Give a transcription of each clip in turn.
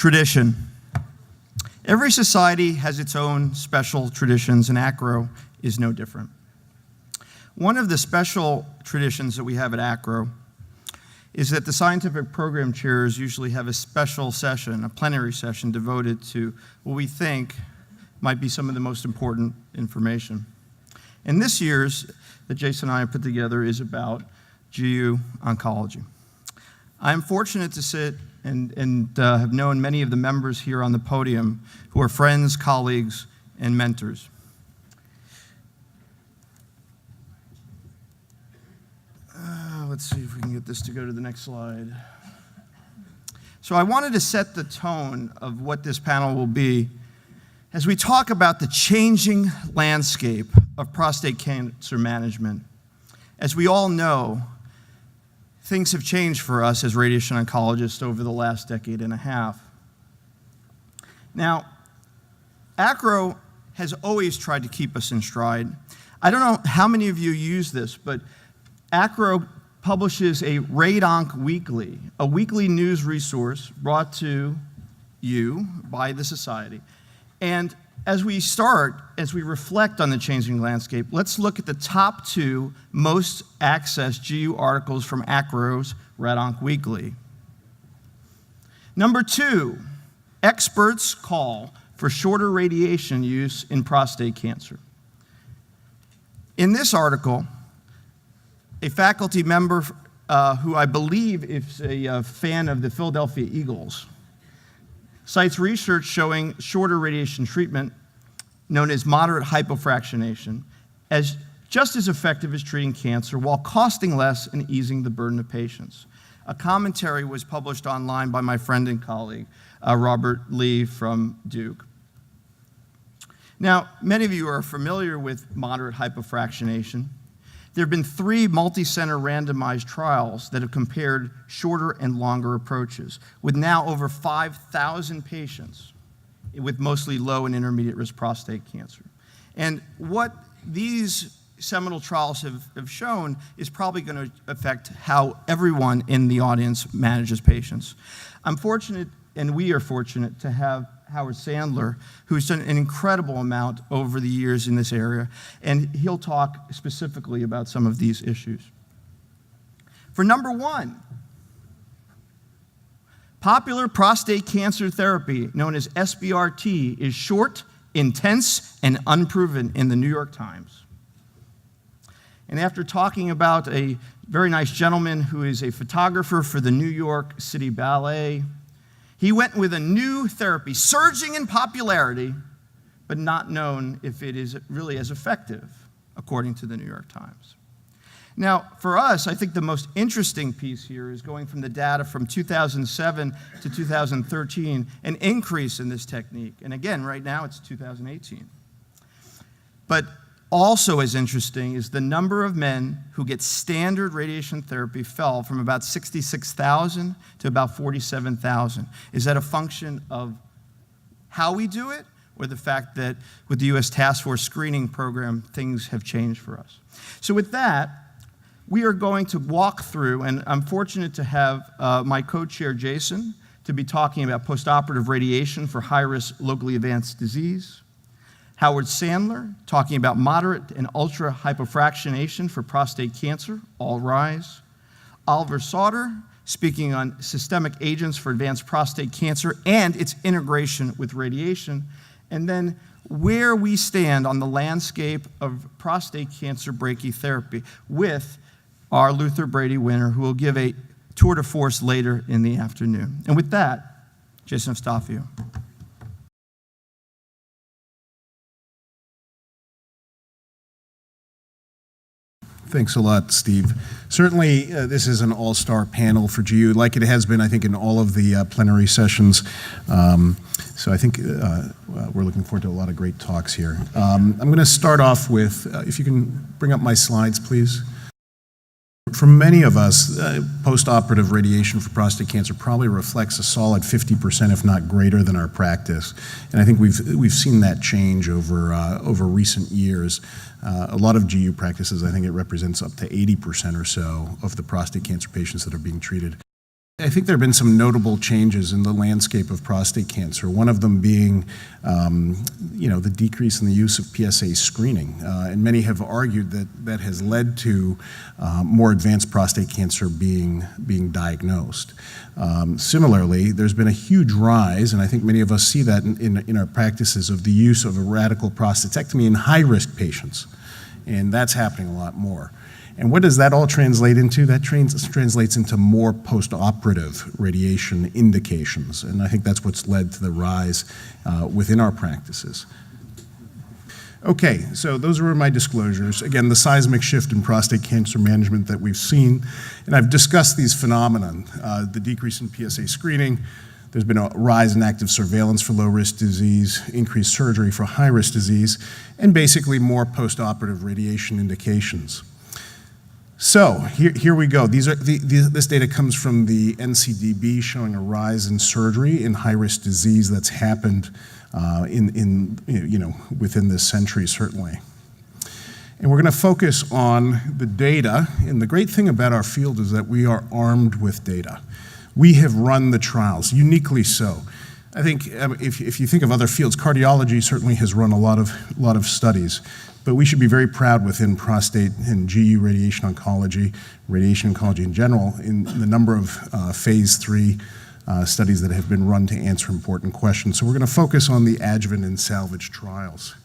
Tradition. Every society has its own special traditions, and ACRO is no different. One of the special traditions that we have at ACRO is that the scientific program chairs usually have a special session, a plenary session devoted to what we think might be some of the most important information. And this year's that Jason and I have put together is about GU oncology. I'm fortunate to sit and have known many of the members here on the podium who are friends, colleagues, and mentors. Let's see if we can get this to go to the next slide. So I wanted to set the tone of what this panel will be as we talk about the changing landscape of prostate cancer management. As we all know, things have changed for us as radiation oncologists over the last decade and a half. Now, ACRO has always tried to keep us in stride. I don't know how many of you use this, but ACRO publishes a RadOnc Weekly, a weekly news resource brought to you by the society. And as we reflect on the changing landscape, let's look at the top 2 most accessed GU articles from ACRO's RadOnc Weekly. Number 2, experts call for shorter radiation use in prostate cancer. In this article, a faculty member who I believe is a fan of the Philadelphia Eagles cites research showing shorter radiation treatment, known as moderate hypofractionation, as just as effective as treating cancer while costing less and easing the burden of patients. A commentary was published online by my friend and colleague, Robert Lee from Duke. Now, many of you are familiar with moderate hypofractionation. There have been 3 multi-center randomized trials that have compared shorter and longer approaches, with now over 5,000 patients with mostly low and intermediate risk prostate cancer. And what these seminal trials have shown is probably going to affect how everyone in the audience manages patients. I'm fortunate, and we are fortunate, to have Howard Sandler, who's done an incredible amount over the years in this area, and he'll talk specifically about some of these issues. For number 1, popular prostate cancer therapy, known as SBRT, is short, intense, and unproven in the New York Times. And after talking about a very nice gentleman who is a photographer for the New York City Ballet, he went with a new therapy, surging in popularity, but not known if it is really as effective, according to the New York Times. Now, for us, I think the most interesting piece here is going from the data from 2007 to 2013, an increase in this technique. And again, right now it's 2018. But also as interesting is the number of men who get standard radiation therapy fell from about 66,000 to about 47,000. Is that a function of how we do it, or the fact that with the U.S. Task Force screening program, things have changed for us? So with that, we are going to walk through, and I'm fortunate to have my co-chair, Jason, to be talking about postoperative radiation for high-risk locally advanced disease. Howard Sandler, talking about moderate and ultra hypofractionation for prostate cancer, all rise. Oliver Sauter, speaking on systemic agents for advanced prostate cancer and its integration with radiation. And then where we stand on the landscape of prostate cancer brachytherapy with our Luther Brady winner, who will give a tour de force later in the afternoon. And with that, Jason Eustafio. Thanks a lot, Steve. Certainly, this is an all-star panel for GU, like it has been, I think, in all of the plenary sessions. So I think we're looking forward to a lot of great talks here. I'm going to start off with, if you can bring up my slides, please. For many of us, post-operative radiation for prostate cancer probably reflects a solid 50%, if not greater, than our practice. And I think we've seen that change over recent years. A lot of GU practices, I think it represents up to 80% or so of the prostate cancer patients that are being treated. I think there have been some notable changes in the landscape of prostate cancer, one of them being the decrease in the use of PSA screening. And many have argued that that has led to more advanced prostate cancer being diagnosed. Similarly, there's been a huge rise, and I think many of us see that in our practices, of the use of a radical prostatectomy in high-risk patients. And that's happening a lot more. And what does that all translate into? That translates into more post-operative radiation indications, and I think that's what's led to the rise within our practices. Okay, so those were my disclosures. Again, the seismic shift in prostate cancer management that we've seen, and I've discussed these phenomena, the decrease in PSA screening. There's been a rise in active surveillance for low-risk disease, increased surgery for high-risk disease, and basically more post-operative radiation indications. So here we go. This data comes from the NCDB, showing a rise in surgery in high-risk disease that's happened within this century, certainly. And we're going to focus on the data. And the great thing about our field is that we are armed with data. We have run the trials, uniquely so. I think if you think of other fields, cardiology certainly has run a lot of studies. But we should be very proud within prostate and GU radiation oncology in general, in the number of phase 3 studies that have been run to answer important questions. So we're going to focus on the adjuvant and salvage trials.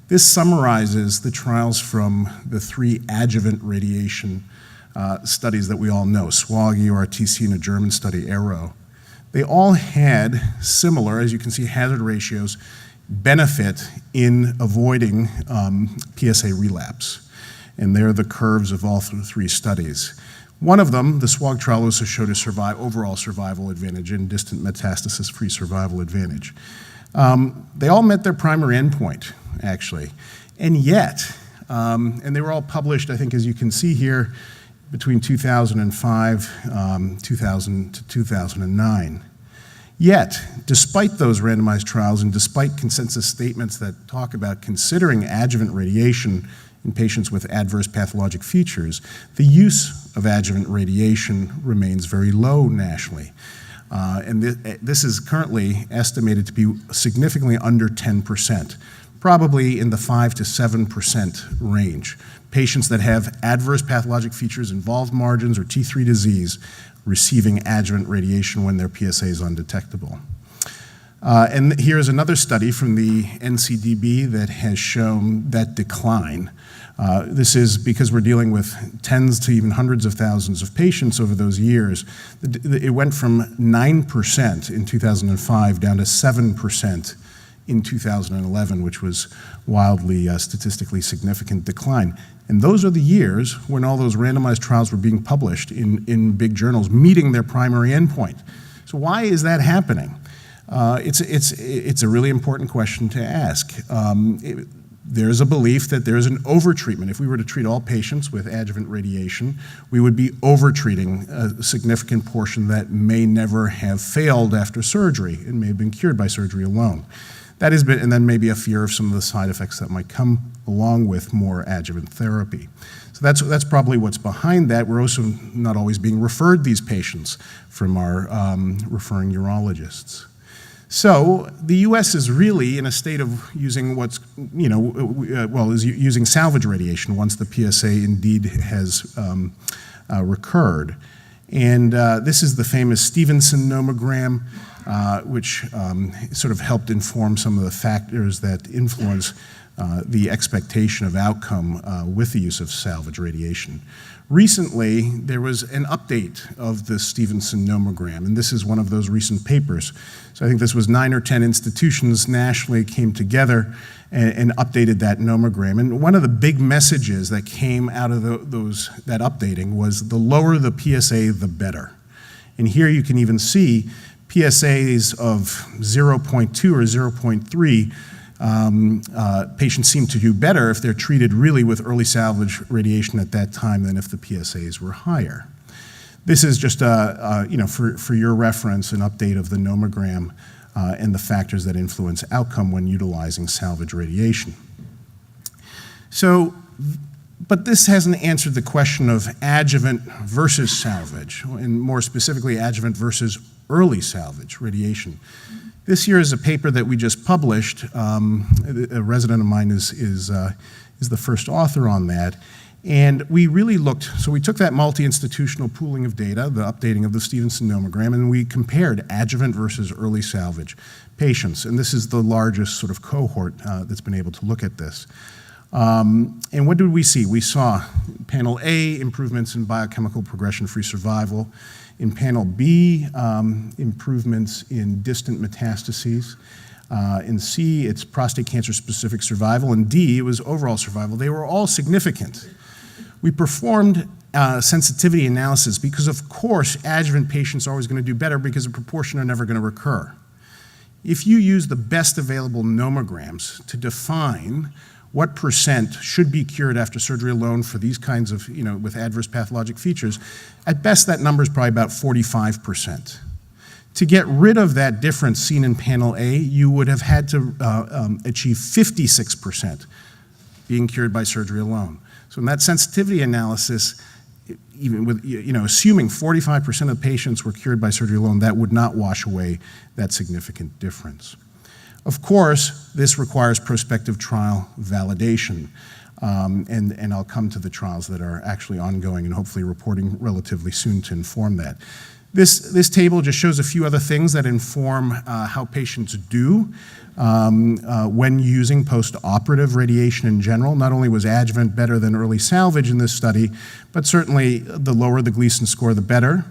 This summarizes the trials from the 3 adjuvant radiation studies that we all know, SWOG, EORTC, and a German study, ACRO. They all had similar, as you can see, hazard ratios, benefit in avoiding PSA relapse. And there are the curves of all 3 studies. One of them, the SWOG trial, also showed a overall survival advantage and distant metastasis-free survival advantage. They all met their primary endpoint, actually. And yet, and they were all published, I think, as you can see here, between 2005 to 2009. Yet, despite those randomized trials and despite consensus statements that talk about considering adjuvant radiation in patients with adverse pathologic features, the use of adjuvant radiation remains very low nationally. And this is currently estimated to be significantly under 10%, probably in the 5 to 7% range. Patients that have adverse pathologic features, involved margins, or T3 disease receiving adjuvant radiation when their PSA is undetectable. And here's another study from the NCDB that has shown that decline. This is because we're dealing with tens to even hundreds of thousands of patients over those years. It went from 9% in 2005 down to 7% in 2011, which was wildly statistically significant decline. And those are the years when all those randomized trials were being published in big journals, meeting their primary endpoint. So why is that happening? It's a really important question to ask. There's a belief that there's an overtreatment. If we were to treat all patients with adjuvant radiation, we would be overtreating a significant portion that may never have failed after surgery and may have been cured by surgery alone. That has been, and then maybe a fear of some of the side effects that might come along with more adjuvant therapy. So that's probably what's behind that. We're also not always being referred these patients from our referring urologists. So the U.S. is really in a state of using using salvage radiation once the PSA indeed has recurred. And this is the famous Stevenson nomogram, which sort of helped inform some of the factors that influence the expectation of outcome with the use of salvage radiation. Recently, there was an update of the Stevenson nomogram, and this is one of those recent papers. So I think this was 9 or 10 institutions nationally came together and updated that nomogram. And one of the big messages that came out of that updating was the lower the PSA, the better. And here you can even see PSAs of 0.2 or 0.3, patients seem to do better if they're treated really with early salvage radiation at that time than if the PSAs were higher. This is just for your reference, an update of the nomogram and the factors that influence outcome when utilizing salvage radiation. So But this hasn't answered the question of adjuvant versus salvage, and more specifically, adjuvant versus early salvage radiation. This year is a paper that we just published. A resident of mine is the first author on that. And we really looked, so we took that multi-institutional pooling of data, the updating of the Stevenson nomogram, and we compared adjuvant versus early salvage patients. And this is the largest sort of cohort that's been able to look at this. And what did we see? We saw panel A, improvements in biochemical progression-free survival. In panel B, improvements in distant metastases. In C, it's prostate cancer-specific survival. In D, it was overall survival. They were all significant. We performed sensitivity analysis because, of course, adjuvant patients are always going to do better because a proportion are never going to recur. If you use the best available nomograms to define what percent should be cured after surgery alone for these kinds of, with adverse pathologic features, at best that number is probably about 45%. To get rid of that difference seen in panel A, you would have had to achieve 56% being cured by surgery alone. So in that sensitivity analysis, even with, assuming 45% of patients were cured by surgery alone, that would not wash away that significant difference. Of course, this requires prospective trial validation, and I'll come to the trials that are actually ongoing and hopefully reporting relatively soon to inform that. This table just shows a few other things that inform how patients do when using post-operative radiation in general. Not only was adjuvant better than early salvage in this study, but certainly the lower the Gleason score, the better.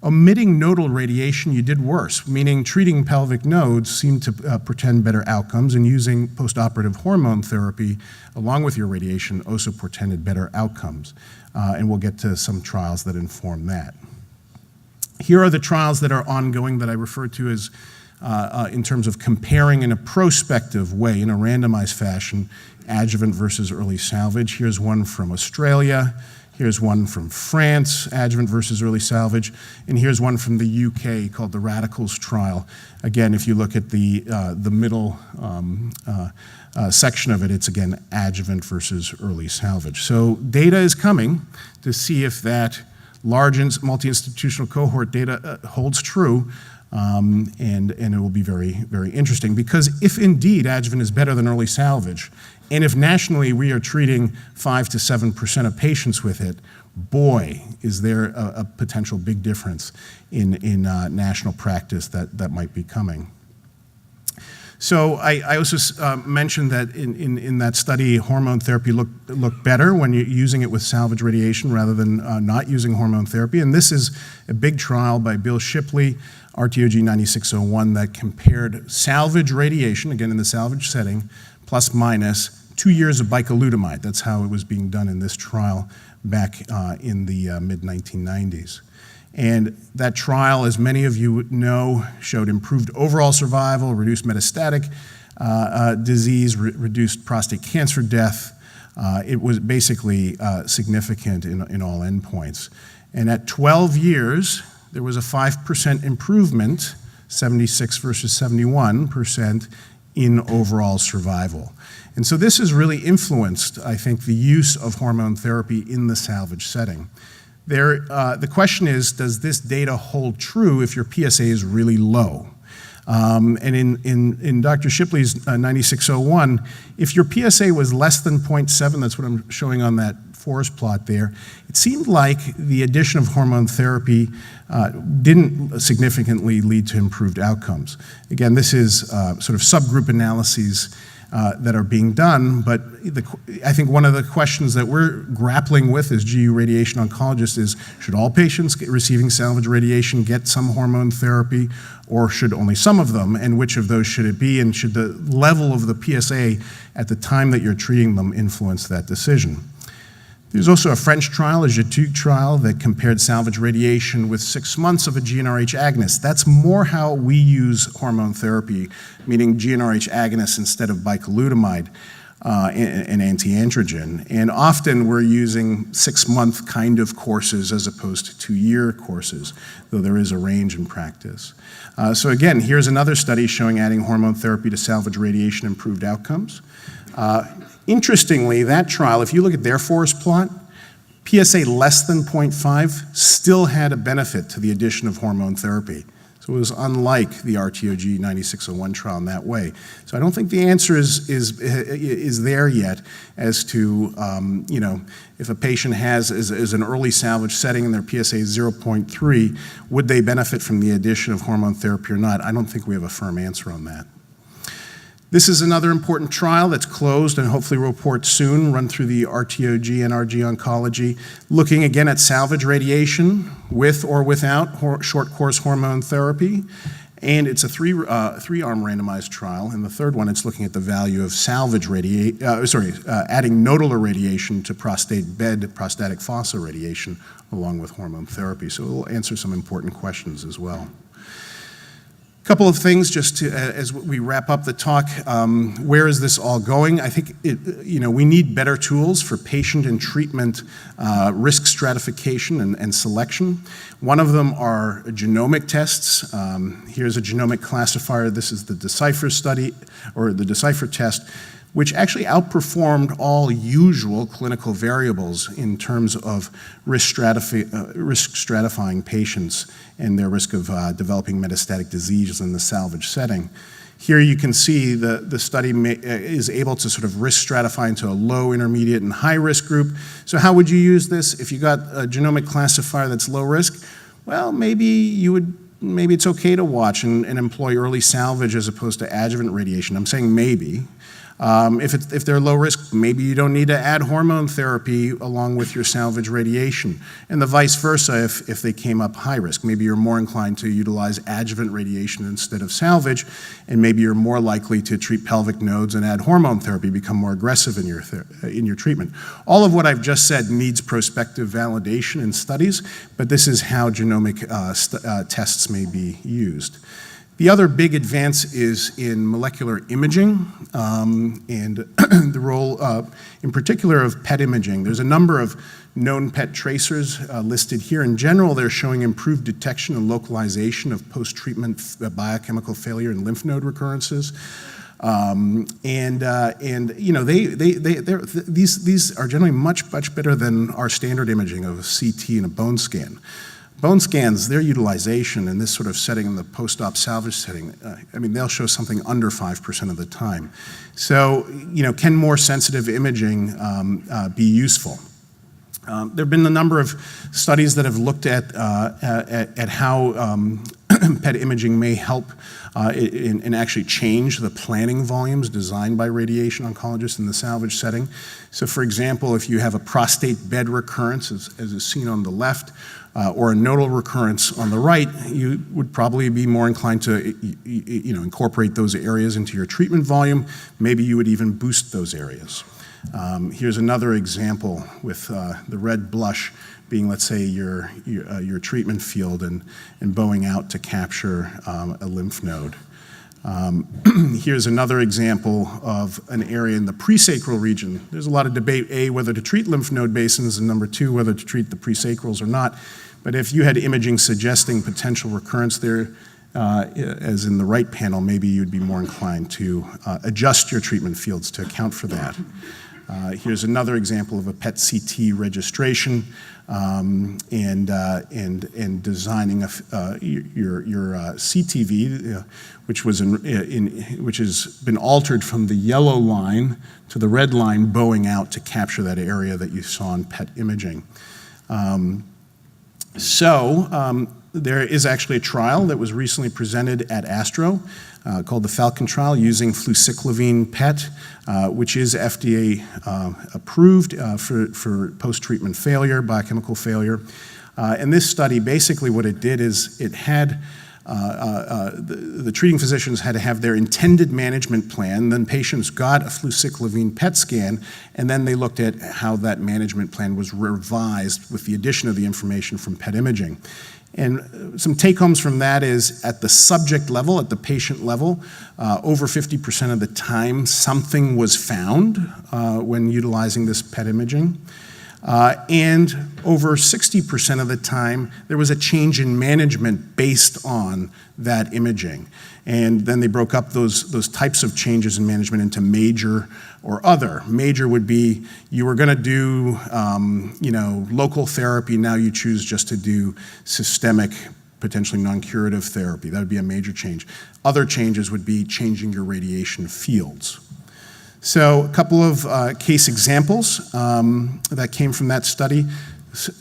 Omitting nodal radiation, you did worse, meaning treating pelvic nodes seemed to portend better outcomes, and using post-operative hormone therapy along with your radiation also portended better outcomes. And we'll get to some trials that inform that. Here are the trials that are ongoing that I refer to as in terms of comparing in a prospective way, in a randomized fashion, adjuvant versus early salvage. Here's one from Australia. Here's one from France, adjuvant versus early salvage. And here's one from the UK called the Radicals trial. Again, if you look at the middle section of it, it's again adjuvant versus early salvage. So data is coming to see if that large multi-institutional cohort data holds true, and it will be very, very interesting, because if indeed adjuvant is better than early salvage, and if nationally we are treating 5 to 7% of patients with it, boy, is there a potential big difference in national practice that might be coming. So I also mentioned that in that study, hormone therapy looked better when you're using it with salvage radiation rather than not using hormone therapy. And this is a big trial by Bill Shipley, RTOG 9601, that compared salvage radiation, again in the salvage setting, plus minus 2 years of bicalutamide. That's how it was being done in this trial back in the mid-1990s. And that trial, as many of you know, showed improved overall survival, reduced metastatic disease, reduced prostate cancer death. It was basically significant in all endpoints. And at 12 years, there was a 5% improvement, 76 versus 71%, in overall survival. And so this has really influenced, I think, the use of hormone therapy in the salvage setting. The question is, does this data hold true if your PSA is really low? And in Dr. Shipley's 9601, if your PSA was less than 0.7, that's what I'm showing on that forest plot there, it seemed like the addition of hormone therapy didn't significantly lead to improved outcomes. Again, this is sort of subgroup analyses that are being done, but I think one of the questions that we're grappling with as GU radiation oncologists is, should all patients receiving salvage radiation get some hormone therapy, or should only some of them, and which of those should it be, and should the level of the PSA at the time that you're treating them influence that decision? There's also a French trial, a Genitourinary trial, that compared salvage radiation with 6 months of a GnRH agonist. That's more how we use hormone therapy, meaning GnRH agonists instead of bicalutamide. an anti-androgen. And often we're using 6-month kind of courses as opposed to 2-year courses, though there is a range in practice. So again, here's another study showing adding hormone therapy to salvage radiation improved outcomes. Interestingly, that trial, if you look at their forest plot, PSA less than 0.5 still had a benefit to the addition of hormone therapy. So it was unlike the RTOG 9601 trial in that way. So I don't think the answer is there yet as to, if a patient is an early salvage setting and their PSA is 0.3, would they benefit from the addition of hormone therapy or not? I don't think we have a firm answer on that. This is another important trial that's closed and hopefully will report soon, run through the RTOG NRG Oncology, looking again at salvage radiation with or without short course hormone therapy. And it's a three-arm randomized trial. And the third one, it's looking at the value of salvage adding nodal irradiation to prostatic fossa radiation along with hormone therapy. So it will answer some important questions as well. Couple of things just to, as we wrap up the talk. Where is this all going? I think we need better tools for patient and treatment risk stratification and selection. One of them are genomic tests. Here's a genomic classifier. This is the Decipher study, or the Decipher test, which actually outperformed all usual clinical variables in terms of risk stratifying patients and their risk of developing metastatic disease in the salvage setting. Here you can see the study is able to sort of risk stratify into a low, intermediate, and high risk group. So how would you use this? If you got a genomic classifier that's low risk, well, maybe it's okay to watch and employ early salvage as opposed to adjuvant radiation. I'm saying maybe. If they're low risk, maybe you don't need to add hormone therapy along with your salvage radiation. And the vice versa if they came up high risk. Maybe you're more inclined to utilize adjuvant radiation instead of salvage, and maybe you're more likely to treat pelvic nodes and add hormone therapy, become more aggressive in your treatment. All of what I've just said needs prospective validation in studies, but this is how genomic tests may be used. The other big advance is in molecular imaging and the role in particular of PET imaging. There's a number of known PET tracers listed here. In general, they're showing improved detection and localization of post-treatment biochemical failure and lymph node recurrences. These are generally much better than our standard imaging of a CT and a bone scan. Bone scans, their utilization in this sort of setting, in the post-op salvage setting, they'll show something under 5% of the time. So, can more sensitive imaging be useful? There have been a number of studies that have looked at how PET imaging may help and actually change the planning volumes designed by radiation oncologists in the salvage setting. So, for example, if you have a prostate bed recurrence, as is seen on the left, or a nodal recurrence on the right, you would probably be more inclined to incorporate those areas into your treatment volume. Maybe you would even boost those areas. Here's another example with the red blush being, let's say, your treatment field and bowing out to capture a lymph node. Here's another example of an area in the presacral region. There's a lot of debate, A, whether to treat lymph node basins, and number two, whether to treat the presacrals or not. But if you had imaging suggesting potential recurrence there, as in the right panel, maybe you'd be more inclined to adjust your treatment fields to account for that. Here's another example of a PET CT registration and designing your CTV, which has been altered from the yellow line to the red line, bowing out to capture that area that you saw in PET imaging. There is actually a trial that was recently presented at ACRO called the Falcon trial using fluciclovine PET, which is FDA approved for post-treatment failure, biochemical failure. And this study, basically what it did is it had the treating physicians had to have their intended management plan, then patients got a fluciclovine PET scan, and then they looked at how that management plan was revised with the addition of the information from PET imaging. And some take-homes from that is at the subject level, at the patient level, over 50% of the time something was found when utilizing this PET imaging. And over 60% of the time, there was a change in management based on that imaging. And then they broke up those types of changes in management into major or other. Major would be you were going to do local therapy, now you choose just to do systemic, potentially non-curative therapy. That would be a major change. Other changes would be changing your radiation fields. So a couple of case examples that came from that study.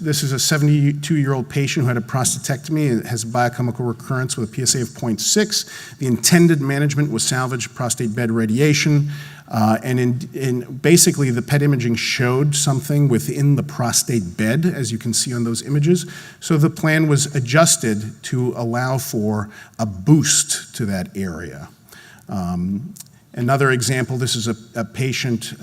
This is a 72-year-old patient who had a prostatectomy and has biochemical recurrence with a PSA of 0.6. The intended management was salvage prostate bed radiation. And basically, the PET imaging showed something within the prostate bed, as you can see on those images. So the plan was adjusted to allow for a boost to that area. Another example, this is a patient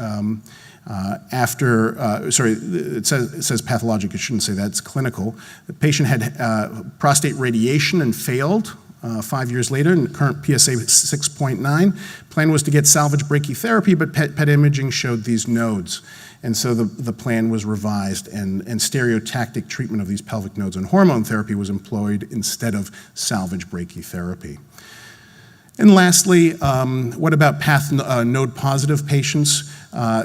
it says pathologic, it shouldn't say that, it's clinical. The patient had prostate radiation and failed 5 years later, and current PSA 6.9. Plan was to get salvage brachytherapy, but PET imaging showed these nodes. And so the plan was revised, and stereotactic treatment of these pelvic nodes and hormone therapy was employed instead of salvage brachytherapy. And lastly, what about node positive patients?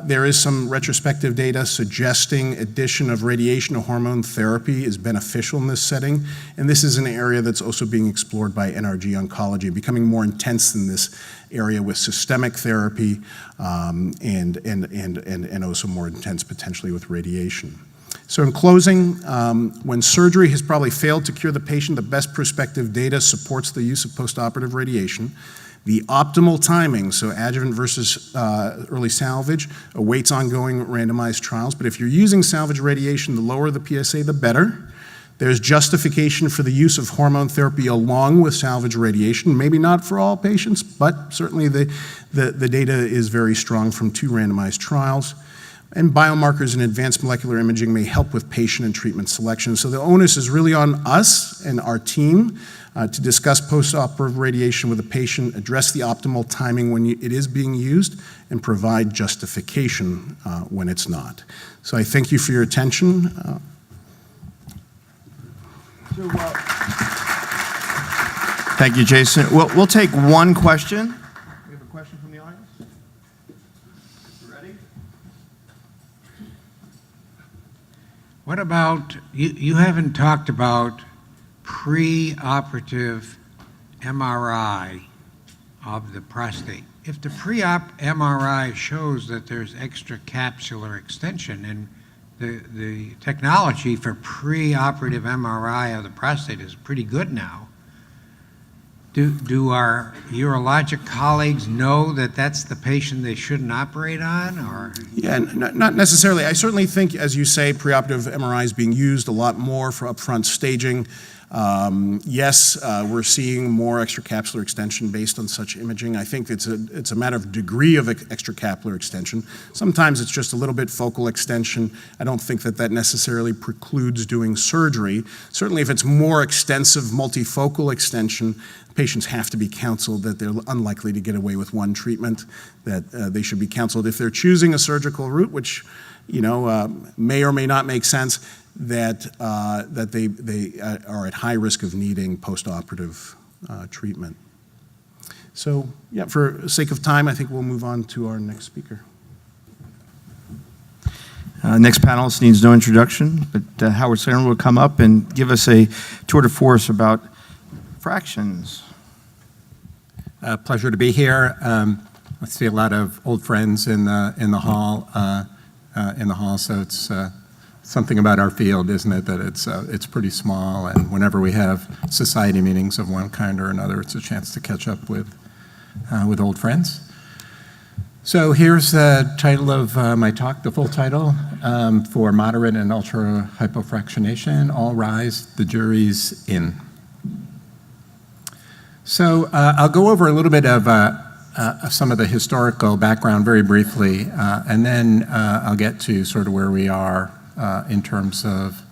There is some retrospective data suggesting addition of radiation to hormone therapy is beneficial in this setting, and this is an area that's also being explored by NRG Oncology, becoming more intense in this area with systemic therapy and also more intense potentially with radiation. So in closing, when surgery has probably failed to cure the patient, the best prospective data supports the use of postoperative radiation. The optimal timing, so adjuvant versus early salvage, awaits ongoing randomized trials. But if you're using salvage radiation, the lower the PSA, the better. There's justification for the use of hormone therapy along with salvage radiation. Maybe not for all patients, but certainly the data is very strong from 2 randomized trials. And biomarkers and advanced molecular imaging may help with patient and treatment selection. So the onus is really on us and our team to discuss postoperative radiation with a patient, address the optimal timing when it is being used, and provide justification when it's not. So I thank you for your attention. Thank you, Jason. We'll take one question. We have a question from the audience. You ready? What about, you haven't talked about pre-operative MRI of the prostate. If the pre-op MRI shows that there's extracapsular extension, and the technology for pre-operative MRI of the prostate is pretty good now, do our urologic colleagues know that that's the patient they shouldn't operate on, or? Yeah, not necessarily. I certainly think, as you say, preoperative MRI is being used a lot more for upfront staging. Yes, we're seeing more extracapsular extension based on such imaging. I think it's a matter of degree of extracapsular extension. Sometimes it's just a little bit focal extension. I don't think that necessarily precludes doing surgery. Certainly if it's more extensive multifocal extension, patients have to be counseled that they're unlikely to get away with one treatment, that they should be counseled if they're choosing a surgical route, which may or may not make sense, that they are at high risk of needing postoperative treatment. So, yeah, for sake of time, I think we'll move on to our next speaker. Next panelist needs no introduction, but Howard Slater will come up and give us a tour de force about fractions. Pleasure to be here. I see a lot of old friends in the hall. So it's something about our field, isn't it, that it's pretty small, and whenever we have society meetings of one kind or another, it's a chance to catch up with old friends. So here's the title of my talk, the full title, for moderate and ultra hypofractionation. All rise, the jury's in. So I'll go over a little bit of some of the historical background very briefly, and then I'll get to sort of where we are in terms of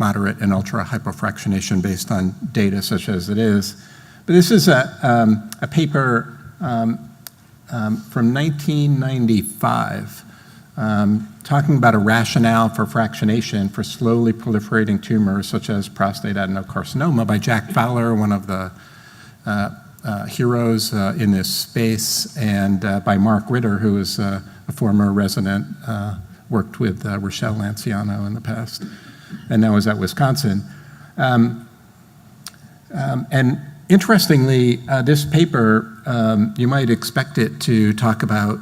moderate and ultra hypofractionation based on data such as it is. But this is a paper from 1995 talking about a rationale for fractionation for slowly proliferating tumors such as prostate adenocarcinoma by Jack Fowler, one of the heroes in this space, and by Mark Ritter, who is a former resident, worked with Rochelle Lanciano in the past, and now is at Wisconsin. And interestingly, this paper, you might expect it to talk about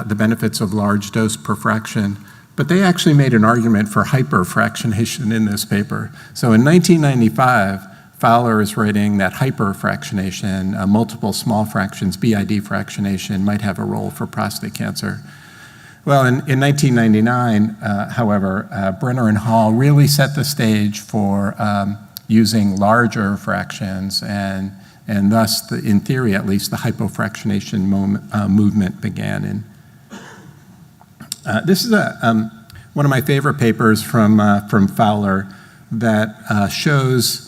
the benefits of large dose per fraction, but they actually made an argument for hyperfractionation in this paper. So in 1995, Fowler is writing that hyperfractionation, multiple small fractions, BID fractionation, might have a role for prostate cancer. Well, in 1999, however, Brenner and Hall really set the stage for using larger fractions, and thus, in theory at least, the hypofractionation movement began. This is one of my favorite papers from Fowler that shows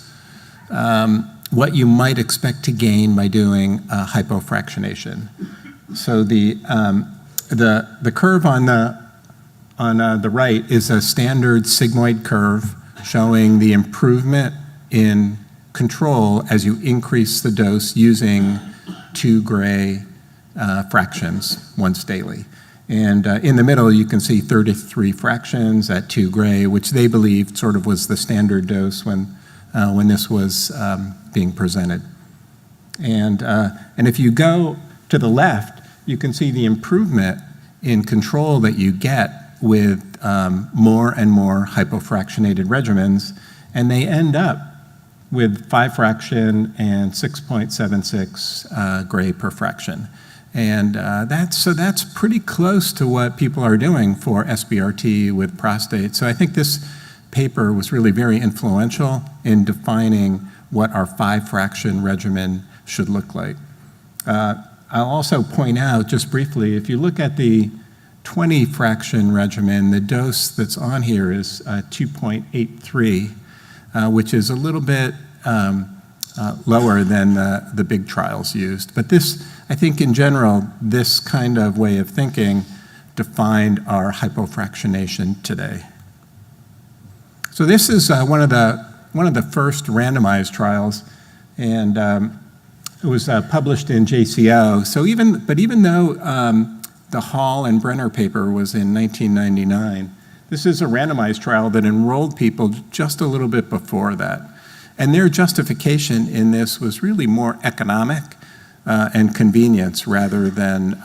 what you might expect to gain by doing hypofractionation. So the curve on the right is a standard sigmoid curve showing the improvement in control as you increase the dose using 2 gray fractions once daily. And in the middle, you can see 33 fractions at 2 gray, which they believed sort of was the standard dose when this was being presented. And if you go to the left, you can see the improvement in control that you get with more and more hypofractionated regimens, and they end up with 5 fraction and 6.76 gray per fraction. And that's pretty close to what people are doing for SBRT with prostate. So I think this paper was really very influential in defining what our 5 fraction regimen should look like. I'll also point out just briefly, if you look at the 20 fraction regimen, the dose that's on here is 2.83, which is a little bit lower than the big trials used. But this, I think in general, this kind of way of thinking defined our hypofractionation today. So this is one of the first randomized trials, and it was published in JCO. So even though the Hall and Brenner paper was in 1999, this is a randomized trial that enrolled people just a little bit before that. And their justification in this was really more economic and convenience rather than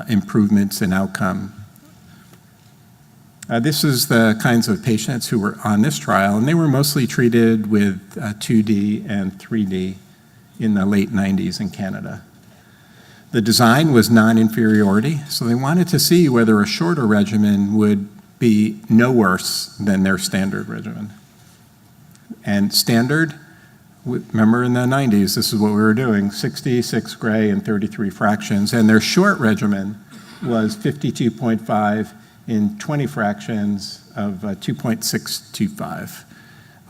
improvements in outcome. This is the kinds of patients who were on this trial, and they were mostly treated with 2D and 3D in the late 90s in Canada. The design was non-inferiority, so they wanted to see whether a shorter regimen would be no worse than their standard regimen. And standard, remember in the 90s, this is what we were doing, 66 gray and 33 fractions, and their short regimen was 52.5 in 20 fractions of 2.625.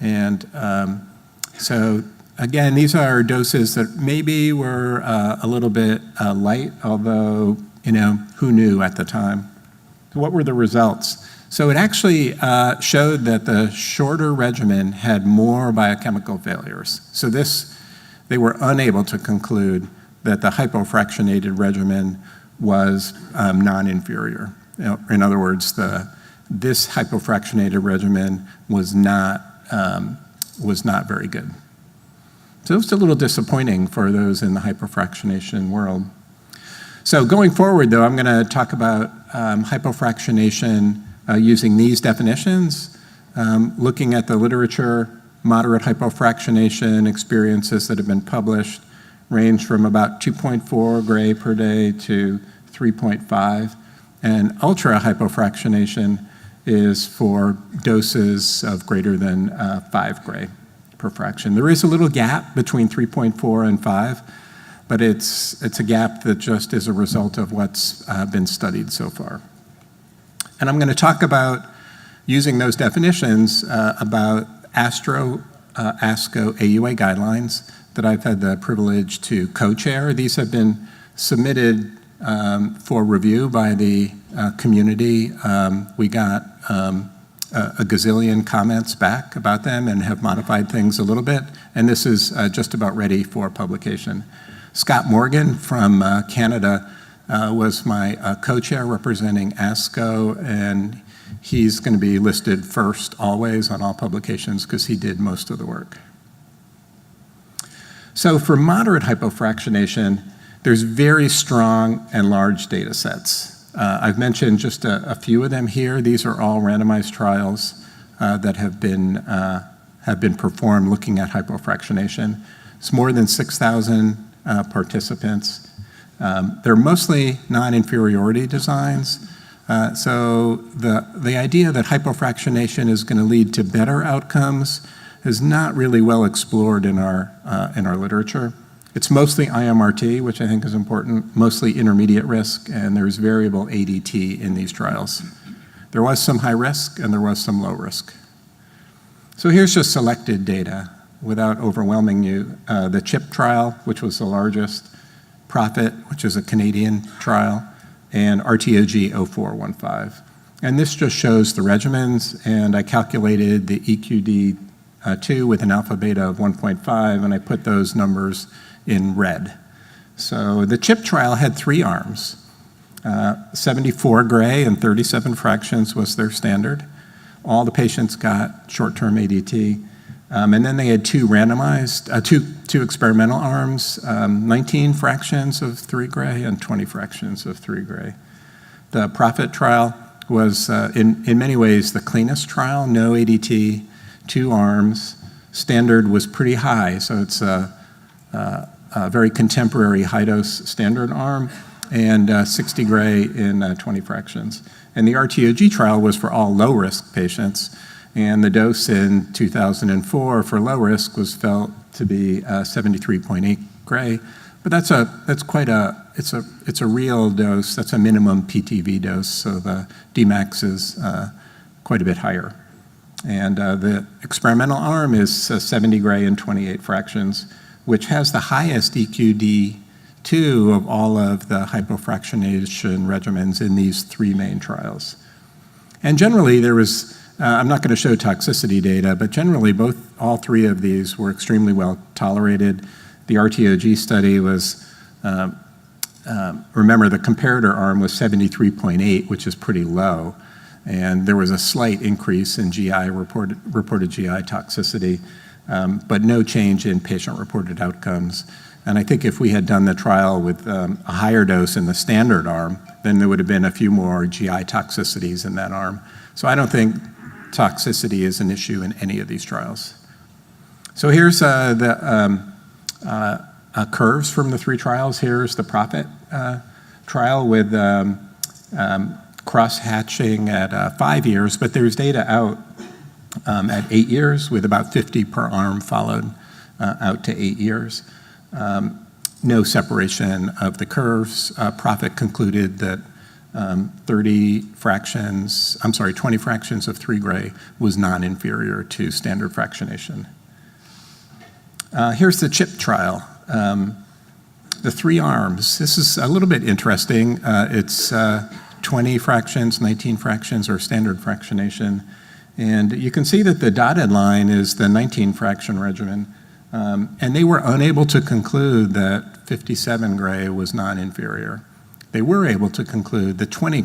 And so again, these are doses that maybe were a little bit light, although, who knew at the time? So what were the results? So it actually showed that the shorter regimen had more biochemical failures. So they were unable to conclude that the hypofractionated regimen was non-inferior. In other words, this hypofractionated regimen was not very good. So it was a little disappointing for those in the hypofractionation world. So going forward, though, I'm going to talk about hypofractionation using these definitions, looking at the literature. Moderate hypofractionation experiences that have been published range from about 2.4 gray per day to 3.5. And ultra hypofractionation is for doses of greater than 5 gray per fraction. There is a little gap between 3.4 and 5, but it's a gap that just is a result of what's been studied so far. And I'm going to talk about using those definitions about ASCO AUA guidelines that I've had the privilege to co-chair. These have been submitted for review by the community. We got a gazillion comments back about them and have modified things a little bit, and this is just about ready for publication. Scott Morgan from Canada was my co-chair representing ASCO, and he's going to be listed first always on all publications because he did most of the work. So for moderate hypofractionation, there's very strong and large data sets. I've mentioned just a few of them here. These are all randomized trials that have been performed looking at hypofractionation. It's more than 6,000 participants. They're mostly non-inferiority designs. So the idea that hypofractionation is going to lead to better outcomes is not really well explored in our literature. It's mostly IMRT, which I think is important, mostly intermediate risk, and there's variable ADT in these trials. There was some high risk and there was some low risk. So here's just selected data without overwhelming you. The CHIP trial, which was the largest, PROPHET, which is a Canadian trial, and RTOG 0415. And this just shows the regimens, and I calculated the EQD2 with an alpha beta of 1.5, and I put those numbers in red. So the CHIP trial had 3 arms. 74 gray and 37 fractions was their standard. All the patients got short-term ADT. And then they had 2 randomized, two experimental arms, 19 fractions of 3 gray and 20 fractions of 3 gray. The PROPHET trial was, in many ways, the cleanest trial, no ADT, 2 arms. Standard was pretty high, so it's a very contemporary high-dose standard arm, and 60 gray in 20 fractions. And the RTOG trial was for all low-risk patients, and the dose in 2004 for low risk was felt to be 73.8 gray, but it's a real dose. That's a minimum PTV dose, so the Dmax is quite a bit higher. And the experimental arm is 70 gray and 28 fractions, which has the highest EQD2 of all of the hypofractionation regimens in these 3 main trials. And generally, there was I'm not going to show toxicity data, but generally all 3 of these were extremely well tolerated. The RTOG study was, remember the comparator arm was 73.8, which is pretty low. And there was a slight increase in reported GI toxicity, but no change in patient-reported outcomes. And I think if we had done the trial with a higher dose in the standard arm, then there would have been a few more GI toxicities in that arm. So I don't think toxicity is an issue in any of these trials. So here's the curves from the 3 trials. Here's the PROPHET trial with cross-hatching at 5 years, but there's data out at 8 years with about 50 per arm followed out to 8 years. No separation of the curves. PROPHET concluded that 20 fractions of 3 gray was non-inferior to standard fractionation. Here's the CHIP trial. The 3 arms. This is a little bit interesting. It's 20 fractions, 19 fractions, or standard fractionation. And you can see that the dotted line is the 19 fraction regimen. And they were unable to conclude that 57 gray was non-inferior. They were able to conclude that 20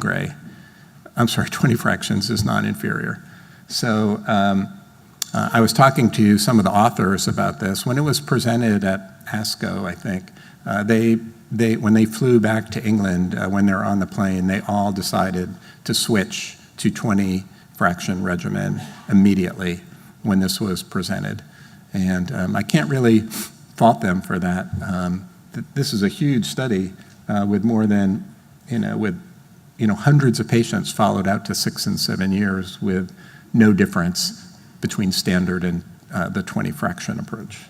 fractions is non-inferior. So I was talking to some of the authors about this. When it was presented at ASCO, I think, when they flew back to England, when they were on the plane, they all decided to switch to 20 fraction regimen immediately when this was presented. And I can't really fault them for that. This is a huge study with more than, hundreds of patients followed out to 6 and 7 years with no difference between standard and the 20 fraction approach.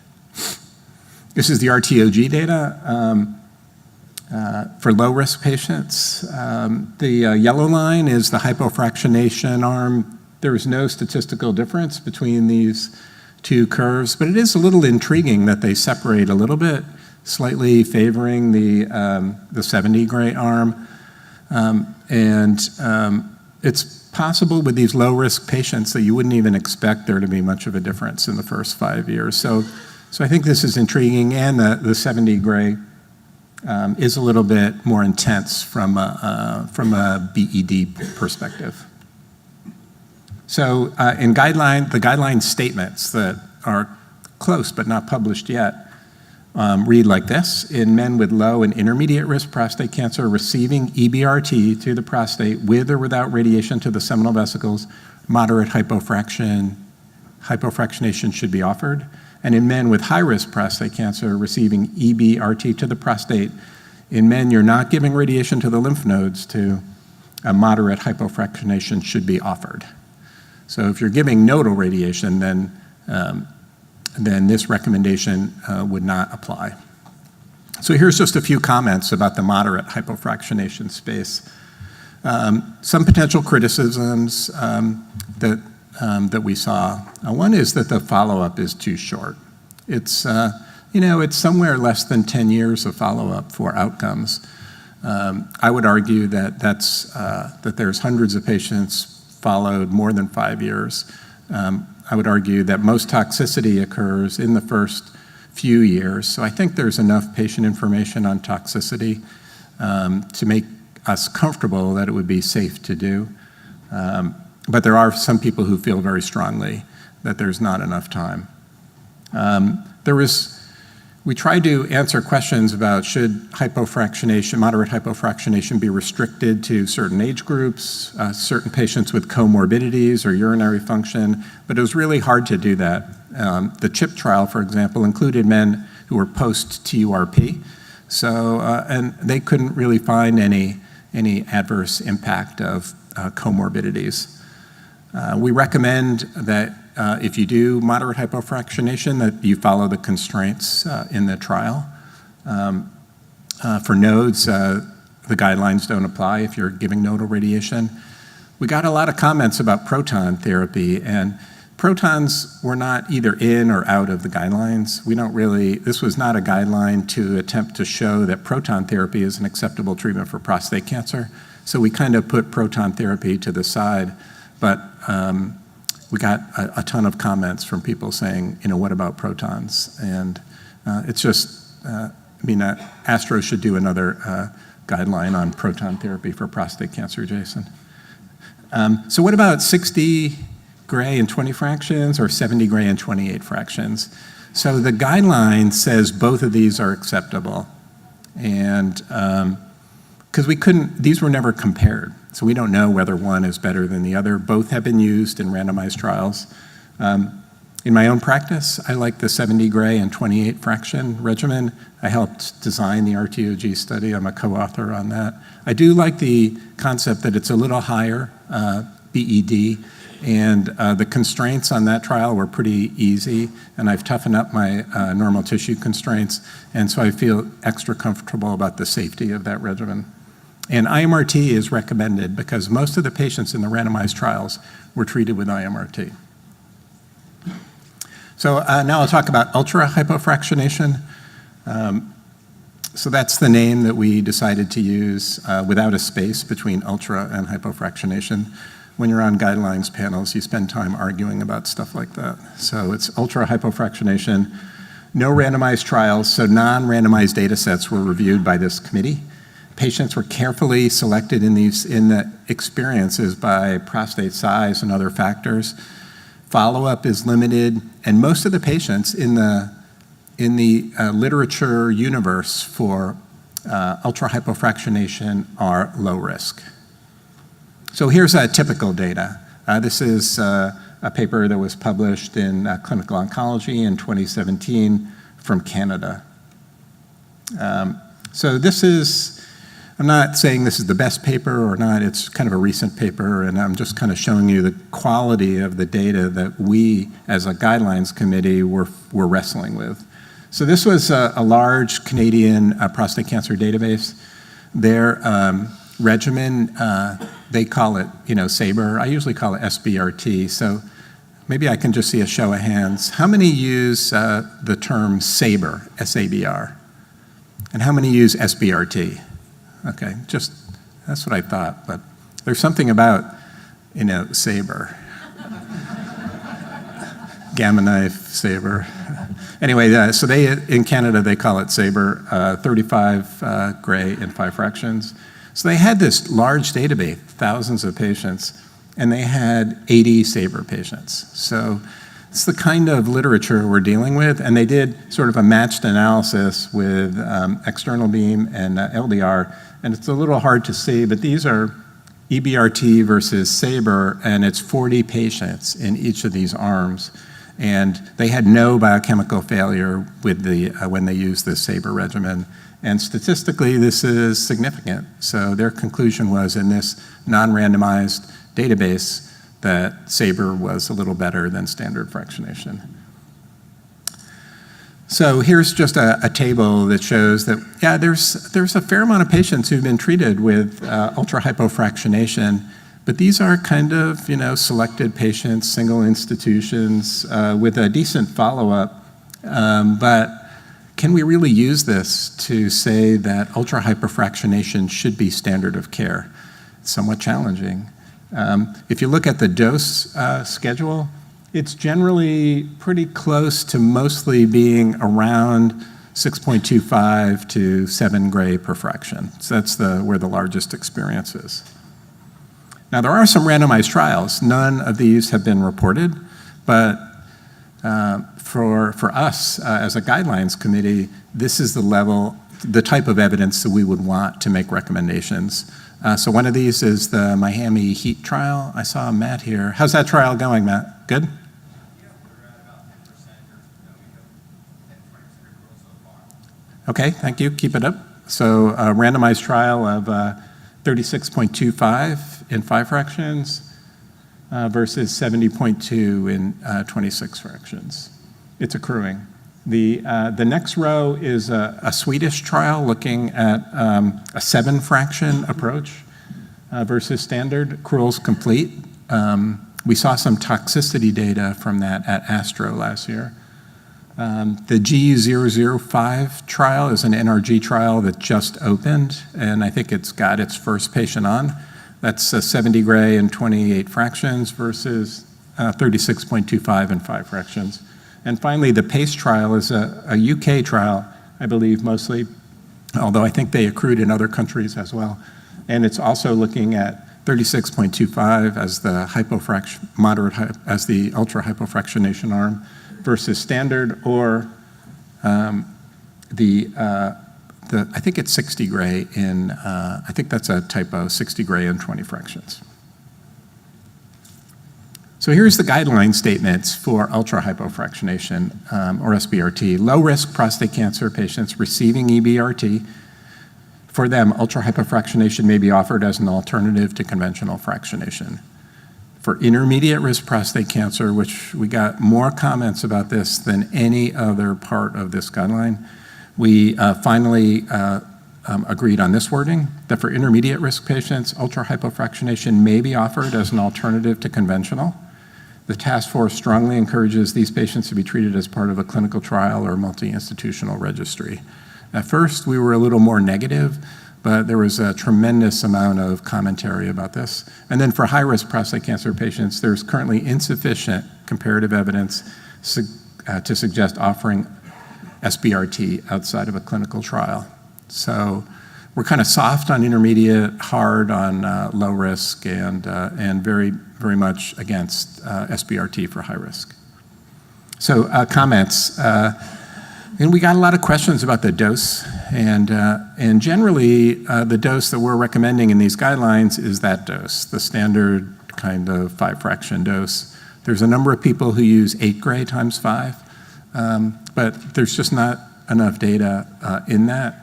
This is the RTOG data for low-risk patients. The yellow line is the hypofractionation arm There is no statistical difference between these two curves, but it is a little intriguing that they separate a little bit, slightly favoring the 70 gray arm. It's possible with these low-risk patients that you wouldn't even expect there to be much of a difference in the first 5 years. So I think this is intriguing, and the 70 gray is a little bit more intense from a BED perspective. So in the guideline statements that are close but not published yet read like this: in men with low and intermediate risk prostate cancer receiving EBRT to the prostate with or without radiation to the seminal vesicles, moderate hypofractionation should be offered. And in men with high-risk prostate cancer receiving EBRT to the prostate, in men you're not giving radiation to the lymph nodes, to a moderate hypofractionation should be offered. So if you're giving nodal radiation, then this recommendation would not apply. So here's just a few comments about the moderate hypofractionation space. Some potential criticisms that we saw. One is that the follow-up is too short. It's it's somewhere less than 10 years of follow-up for outcomes. I would argue that that there's hundreds of patients followed more than 5 years. I would argue that most toxicity occurs in the first few years. So I think there's enough patient information on toxicity to make us comfortable that it would be safe to do. But there are some people who feel very strongly that there's not enough time. We tried to answer questions about should moderate hypofractionation be restricted to certain age groups, certain patients with comorbidities or urinary function, but it was really hard to do that. The CHIP trial, for example, included men who were post-TURP, and they couldn't really find any adverse impact of comorbidities. We recommend that if you do moderate hypofractionation, that you follow the constraints in the trial. For nodes, the guidelines don't apply if you're giving nodal radiation. We got a lot of comments about proton therapy, and protons were not either in or out of the guidelines. This was not a guideline to attempt to show that proton therapy is an acceptable treatment for prostate cancer. So we kind of put proton therapy to the side, but we got a ton of comments from people saying, what about protons? And it's just, ACRO should do another guideline on proton therapy for prostate cancer, Jason. So what about 60 gray and 20 fractions or 70 gray and 28 fractions? So the guideline says both of these are acceptable. And because these were never compared. So we don't know whether one is better than the other. Both have been used in randomized trials. In my own practice, I like the 70 gray and 28 fraction regimen. I helped design the RTOG study. I'm a co-author on that. I do like the concept that it's a little higher BED, and the constraints on that trial were pretty easy, and I've toughened up my normal tissue constraints, and so I feel extra comfortable about the safety of that regimen. And IMRT is recommended because most of the patients in the randomized trials were treated with IMRT. So now I'll talk about ultra hypofractionation. So that's the name that we decided to use without a space between ultra and hypofractionation. When you're on guidelines panels, you spend time arguing about stuff like that. So it's ultra hypofractionation. No randomized trials, so non-randomized data sets were reviewed by this committee. Patients were carefully selected in the experiences by prostate size and other factors. Follow-up is limited, and most of the patients in the literature universe for ultra hypofractionation are low risk. So here's typical data. This is a paper that was published in Clinical Oncology in 2017 from Canada. So this is, I'm not saying this is the best paper or not, it's kind of a recent paper, and I'm just kind of showing you the quality of the data that we, as a guidelines committee, were wrestling with. So this was a large Canadian prostate cancer database. Their regimen they call it, SABR. I usually call it SBRT. So maybe I can just see a show of hands. How many use the term SABR, S-A-B-R? And how many use SBRT? Okay, that's what I thought, but there's something about, SABR. Gamma knife, SABR. Anyway, so in Canada, they call it SABR, 35 gray in 5 fractions. So they had this large database, thousands of patients, and they had 80 SABR patients. So it's the kind of literature we're dealing with, and they did sort of a matched analysis with external beam and LDR, and it's a little hard to see, but these are EBRT versus SABR, and it's 40 patients in each of these arms. And they had no biochemical failure with when they used this SABR regimen. And statistically, this is significant. So their conclusion was in this non-randomized database that SABR was a little better than standard fractionation. So here's just a table that shows that, yeah, there's a fair amount of patients who've been treated with ultra-hypofractionation. But these are kind of, selected patients, single institutions with a decent follow-up. But can we really use this to say that ultra-hyperfractionation should be standard of care? It's somewhat challenging. If you look at the dose schedule, it's generally pretty close to mostly being around 6.25 to 7 gray per fraction. So that's where the largest experience is. Now, there are some randomized trials. None of these have been reported, but for us as a guidelines committee, this is the type of evidence that we would want to make recommendations. So one of these is the Miami Heat trial. I saw Matt here. How's that trial going, Matt? Good? Okay, thank you. Keep it up. So a randomized trial of 36.25 in 5 fractions versus 70.2 in 26 fractions. It's accruing. The next row is a Swedish trial looking at a 7 fraction approach versus standard. Accrual's complete. We saw some toxicity data from that at ACRO last year. The G005 trial is an NRG trial that just opened, and I think it's got its first patient on. That's 70 gray in 28 fractions versus 36.25 in 5 fractions. And finally, the PACE trial is a UK trial, I believe mostly, although I think they accrued in other countries as well. And it's also looking at 36.25 as the as the ultra hypofractionation arm versus standard, or I think it's 60 gray in, I think that's a typo, 60 gray in 20 fractions. So here's the guideline statements for ultra hypofractionation, or SBRT. Low risk prostate cancer patients receiving EBRT, for them, ultra hypofractionation may be offered as an alternative to conventional fractionation. For intermediate risk prostate cancer, which we got more comments about this than any other part of this guideline, we finally agreed on this wording, that for intermediate risk patients, ultra hypofractionation may be offered as an alternative to conventional. The task force strongly encourages these patients to be treated as part of a clinical trial or multi-institutional registry. At first, we were a little more negative, but there was a tremendous amount of commentary about this. And then for high-risk prostate cancer patients, there's currently insufficient comparative evidence to suggest offering SBRT outside of a clinical trial. So we're kind of soft on intermediate, hard on low risk, and very, very much against SBRT for high risk. So comments. And we got a lot of questions about the dose, and generally the dose that we're recommending in these guidelines is that dose, the standard kind of 5 fraction dose. There's a number of people who use 8 gray times 5, but there's just not enough data in that.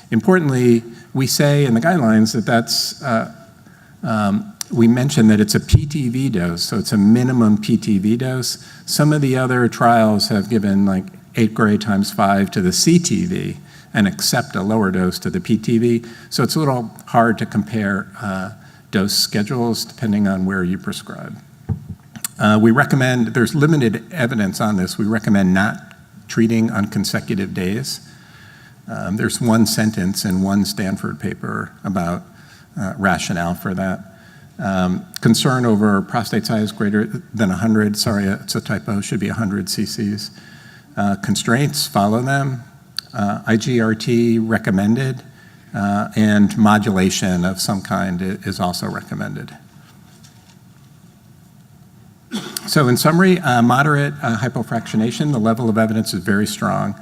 Importantly, we say in the guidelines that we mentioned that it's a PTV dose, so it's a minimum PTV dose. Some of the other trials have given like 8 gray times 5 to the CTV, and accept a lower dose to the PTV. So it's a little hard to compare dose schedules depending on where you prescribe. We recommend, there's limited evidence on this, we recommend not treating on consecutive days. There's one sentence in one Stanford paper about rationale for that. Concern over prostate size greater than 100, sorry, it's a typo, should be 100 cc's. Constraints, follow them. IGRT recommended, and modulation of some kind is also recommended. So in summary, moderate hypofractionation, the level of evidence is very strong.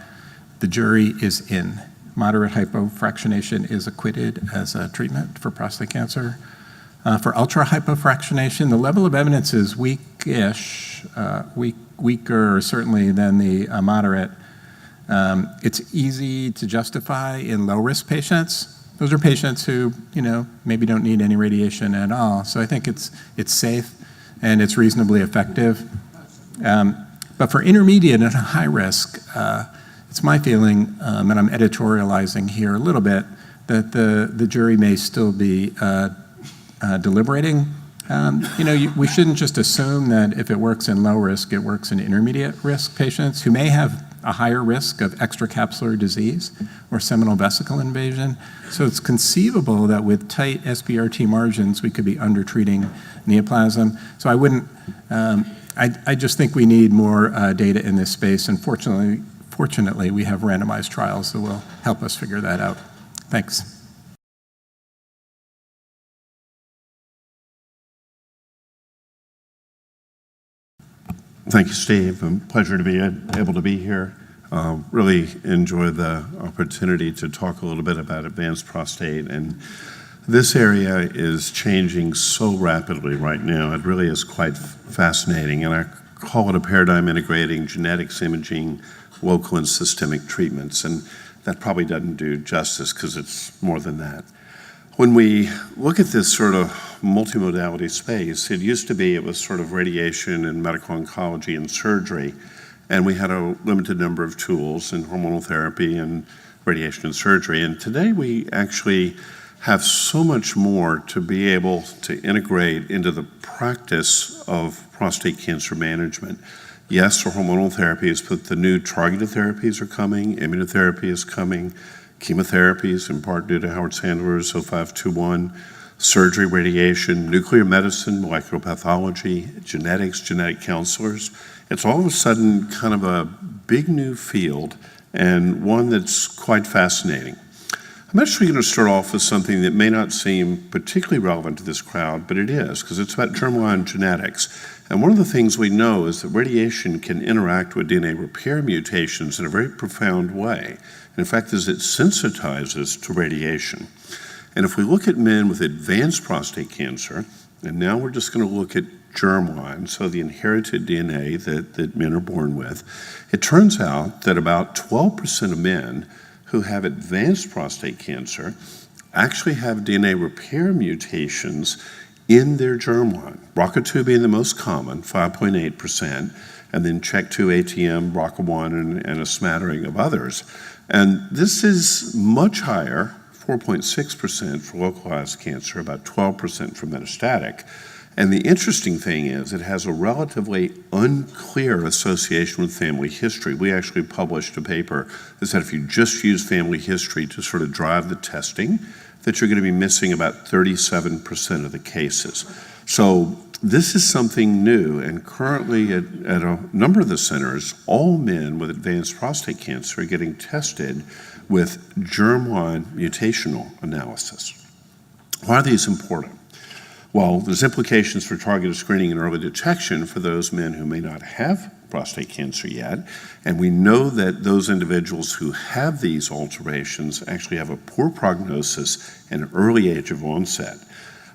The jury is in. Moderate hypofractionation is acquitted as a treatment for prostate cancer. For ultra hypofractionation, the level of evidence is weakish, weaker certainly than the moderate. It's easy to justify in low-risk patients. Those are patients who, maybe don't need any radiation at all. So I think it's safe and it's reasonably effective. But for intermediate and high risk, it's my feeling, and I'm editorializing here a little bit, that the jury may still be deliberating. We shouldn't just assume that if it works in low risk, it works in intermediate risk patients who may have a higher risk of extracapsular disease or seminal vesicle invasion. So it's conceivable that with tight SBRT margins, we could be undertreating neoplasm. So I wouldn't, I just think we need more data in this space. And fortunately, we have randomized trials that will help us figure that out. Thanks. Thank you, Steve. Pleasure to be able to be here. Really enjoy the opportunity to talk a little bit about advanced prostate. And this area is changing so rapidly right now. It really is quite fascinating. And I call it a paradigm integrating genetics, imaging, local and systemic treatments. And that probably doesn't do justice because it's more than that. When we look at this sort of multimodality space, it used to be it was sort of radiation and medical oncology and surgery, and we had a limited number of tools in hormonal therapy and radiation and surgery. And today we actually have so much more to be able to integrate into the practice of prostate cancer management. Yes, for hormonal therapies, but the new targeted therapies are coming, immunotherapy is coming, chemotherapies, in part due to Howard Sandler's 0521, surgery, radiation, nuclear medicine, molecular pathology, genetics, genetic counselors. It's all of a sudden kind of a big new field and one that's quite fascinating. I'm actually going to start off with something that may not seem particularly relevant to this crowd, but it is, because it's about germline genetics. And one of the things we know is that radiation can interact with DNA repair mutations in a very profound way. And in fact, as it sensitizes to radiation. And if we look at men with advanced prostate cancer, and now we're just going to look at germline, so the inherited DNA that men are born with, it turns out that about 12% of men who have advanced prostate cancer actually have DNA repair mutations in their germline. BRCA2 being the most common, 5.8%, and then CHEK2, ATM, BRCA1, and a smattering of others. And this is much higher, 4.6% for localized cancer, about 12% for metastatic. And the interesting thing is it has a relatively unclear association with family history. We actually published a paper that said if you just use family history to sort of drive the testing, that you're going to be missing about 37% of the cases. So this is something new, and currently at a number of the centers, all men with advanced prostate cancer are getting tested with germline mutational analysis. Why are these important? Well, there's implications for targeted screening and early detection for those men who may not have prostate cancer yet, and we know that those individuals who have these alterations actually have a poor prognosis and early age of onset.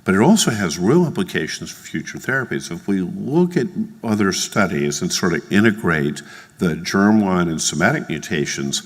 But it also has real implications for future therapies. If we look at other studies and sort of integrate the germline and somatic mutations,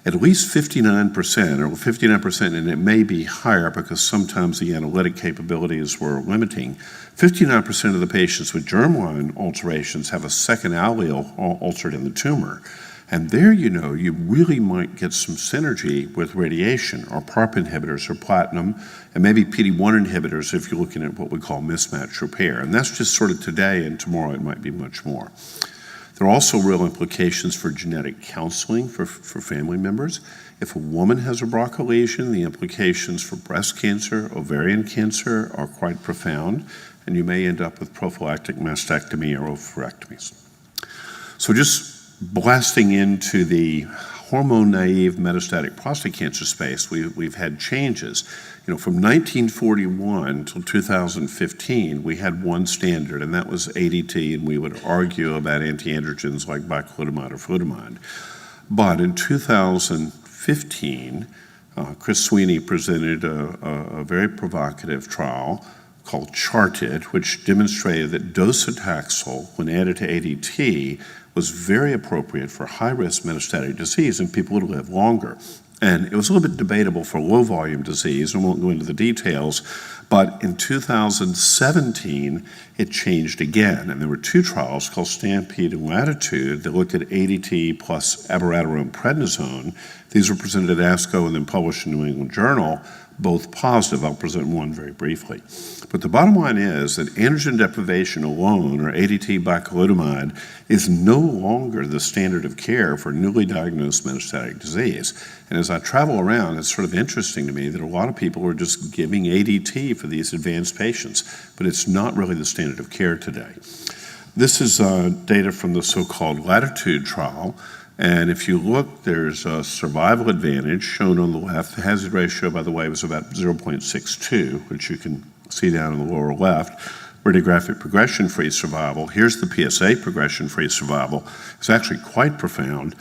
at least 59%, or 59%, and it may be higher because sometimes the analytic capabilities were limiting, 59% of the patients with germline alterations have a second allele altered in the tumor. And there, you really might get some synergy with radiation or PARP inhibitors or platinum, and maybe PD-1 inhibitors if you're looking at what we call mismatch repair. And that's just sort of today, and tomorrow it might be much more. There are also real implications for genetic counseling for family members. If a woman has a BRCA lesion, the implications for breast cancer, ovarian cancer are quite profound, and you may end up with prophylactic mastectomy or oophorectomies. So just blasting into the hormone-naive metastatic prostate cancer space, we've had changes. From 1941 till 2015, we had one standard, and that was ADT, and we would argue about antiandrogens like bicalutamide or flutamide. But in 2015, Chris Sweeney presented a very provocative trial called CHARTED, which demonstrated that docetaxel, when added to ADT, was very appropriate for high-risk metastatic disease, and people would live longer. And it was a little bit debatable for low-volume disease, and I won't go into the details, but in 2017, it changed again, and there were two trials called STAMPEDE and LATITUDE that looked at ADT plus abiraterone prednisone. These were presented at ASCO and then published in the New England Journal, both positive. I'll present one very briefly. But the bottom line is that androgen deprivation alone, or ADT bicalutamide, is no longer the standard of care for newly diagnosed metastatic disease. And as I travel around, it's sort of interesting to me that a lot of people are just giving ADT for these advanced patients, but it's not really the standard of care today. This is data from the so-called LATITUDE trial. And if you look, there's a survival advantage shown on the left. The hazard ratio, by the way, was about 0.62, which you can see down in the lower left. Radiographic progression-free survival. Here's the PSA progression-free survival. It's actually quite profound.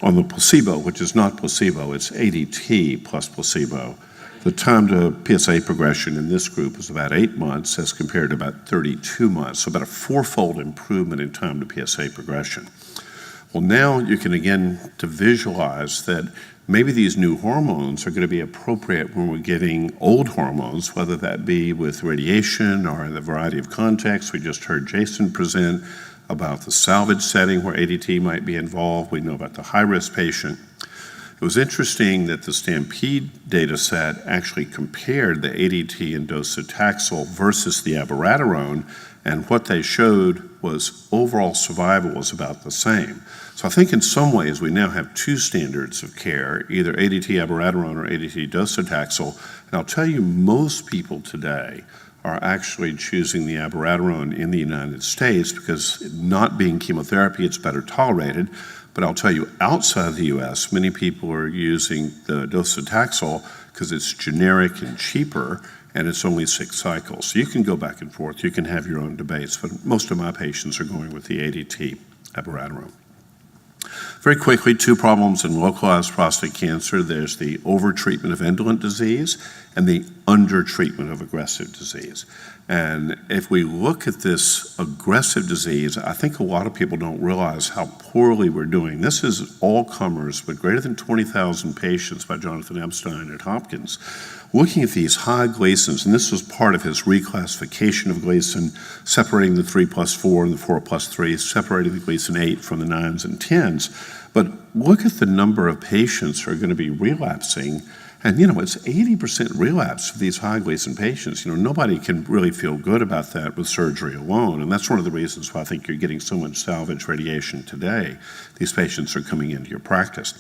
On the placebo, which is not placebo, it's ADT plus placebo. The time to PSA progression in this group is about 8 months as compared to about 32 months, so about a fourfold improvement in time to PSA progression. Well, now you can begin to visualize that maybe these new hormones are going to be appropriate when we're giving old hormones, whether that be with radiation or in a variety of contexts. We just heard Jason present about the salvage setting where ADT might be involved. We know about the high-risk patient. It was interesting that the STAMPEDE data set actually compared the ADT and docetaxel versus the abiraterone, and what they showed was overall survival was about the same. So I think in some ways we now have two standards of care, either ADT abiraterone or ADT docetaxel. And I'll tell you, most people today are actually choosing the abiraterone in the United States because not being chemotherapy, it's better tolerated. But I'll tell you, outside the US, many people are using the docetaxel because it's generic and cheaper, and it's only 6 cycles. So you can go back and forth, you can have your own debates, but most of my patients are going with the ADT abiraterone. Very quickly, two problems in localized prostate cancer. There's the overtreatment of indolent disease and the undertreatment of aggressive disease. And if we look at this aggressive disease, I think a lot of people don't realize how poorly we're doing. This is all comers, but greater than 20,000 patients by Jonathan Epstein at Hopkins, looking at these high Gleasons, and this was part of his reclassification of Gleason, separating the 3+4 and the 4+3, separating the Gleason 8 from the 9s and 10s. But look at the number of patients who are going to be relapsing. And, it's 80% relapse for these high Gleason patients. Nobody can really feel good about that with surgery alone. And that's one of the reasons why I think you're getting so much salvage radiation today. These patients are coming into your practice.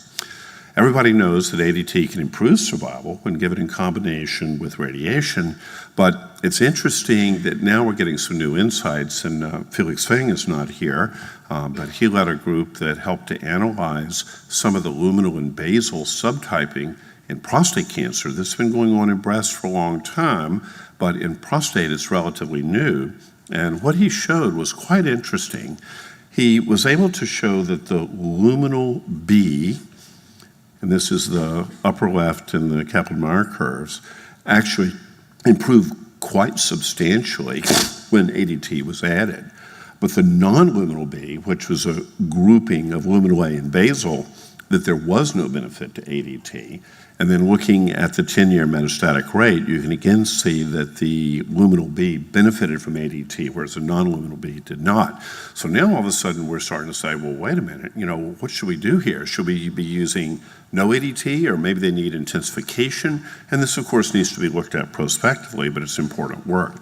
Everybody knows that ADT can improve survival when given in combination with radiation, but it's interesting that now we're getting some new insights, and Felix Feng is not here, but he led a group that helped to analyze some of the luminal and basal subtyping in prostate cancer. This has been going on in breast for a long time, but in prostate it's relatively new, and what he showed was quite interesting. He was able to show that the luminal B, and this is the upper left in the Kaplan-Meier curves, actually improved quite substantially when ADT was added. But the non-luminal B, which was a grouping of luminal A and basal, that there was no benefit to ADT. And then looking at the 10-year metastatic rate, you can again see that the luminal B benefited from ADT, whereas the non-luminal B did not. So now all of a sudden we're starting to say, well, wait a minute, what should we do here? Should we be using no ADT, or maybe they need intensification? And this, of course, needs to be looked at prospectively, but it's important work.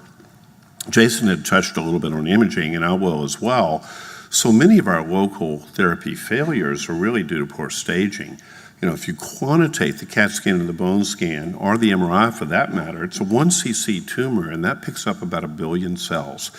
Jason had touched a little bit on imaging, and I will as well. So many of our local therapy failures are really due to poor staging. If you quantitate the CAT scan and the bone scan, or the MRI for that matter, it's a 1 cc tumor, and that picks up about 1 billion cells.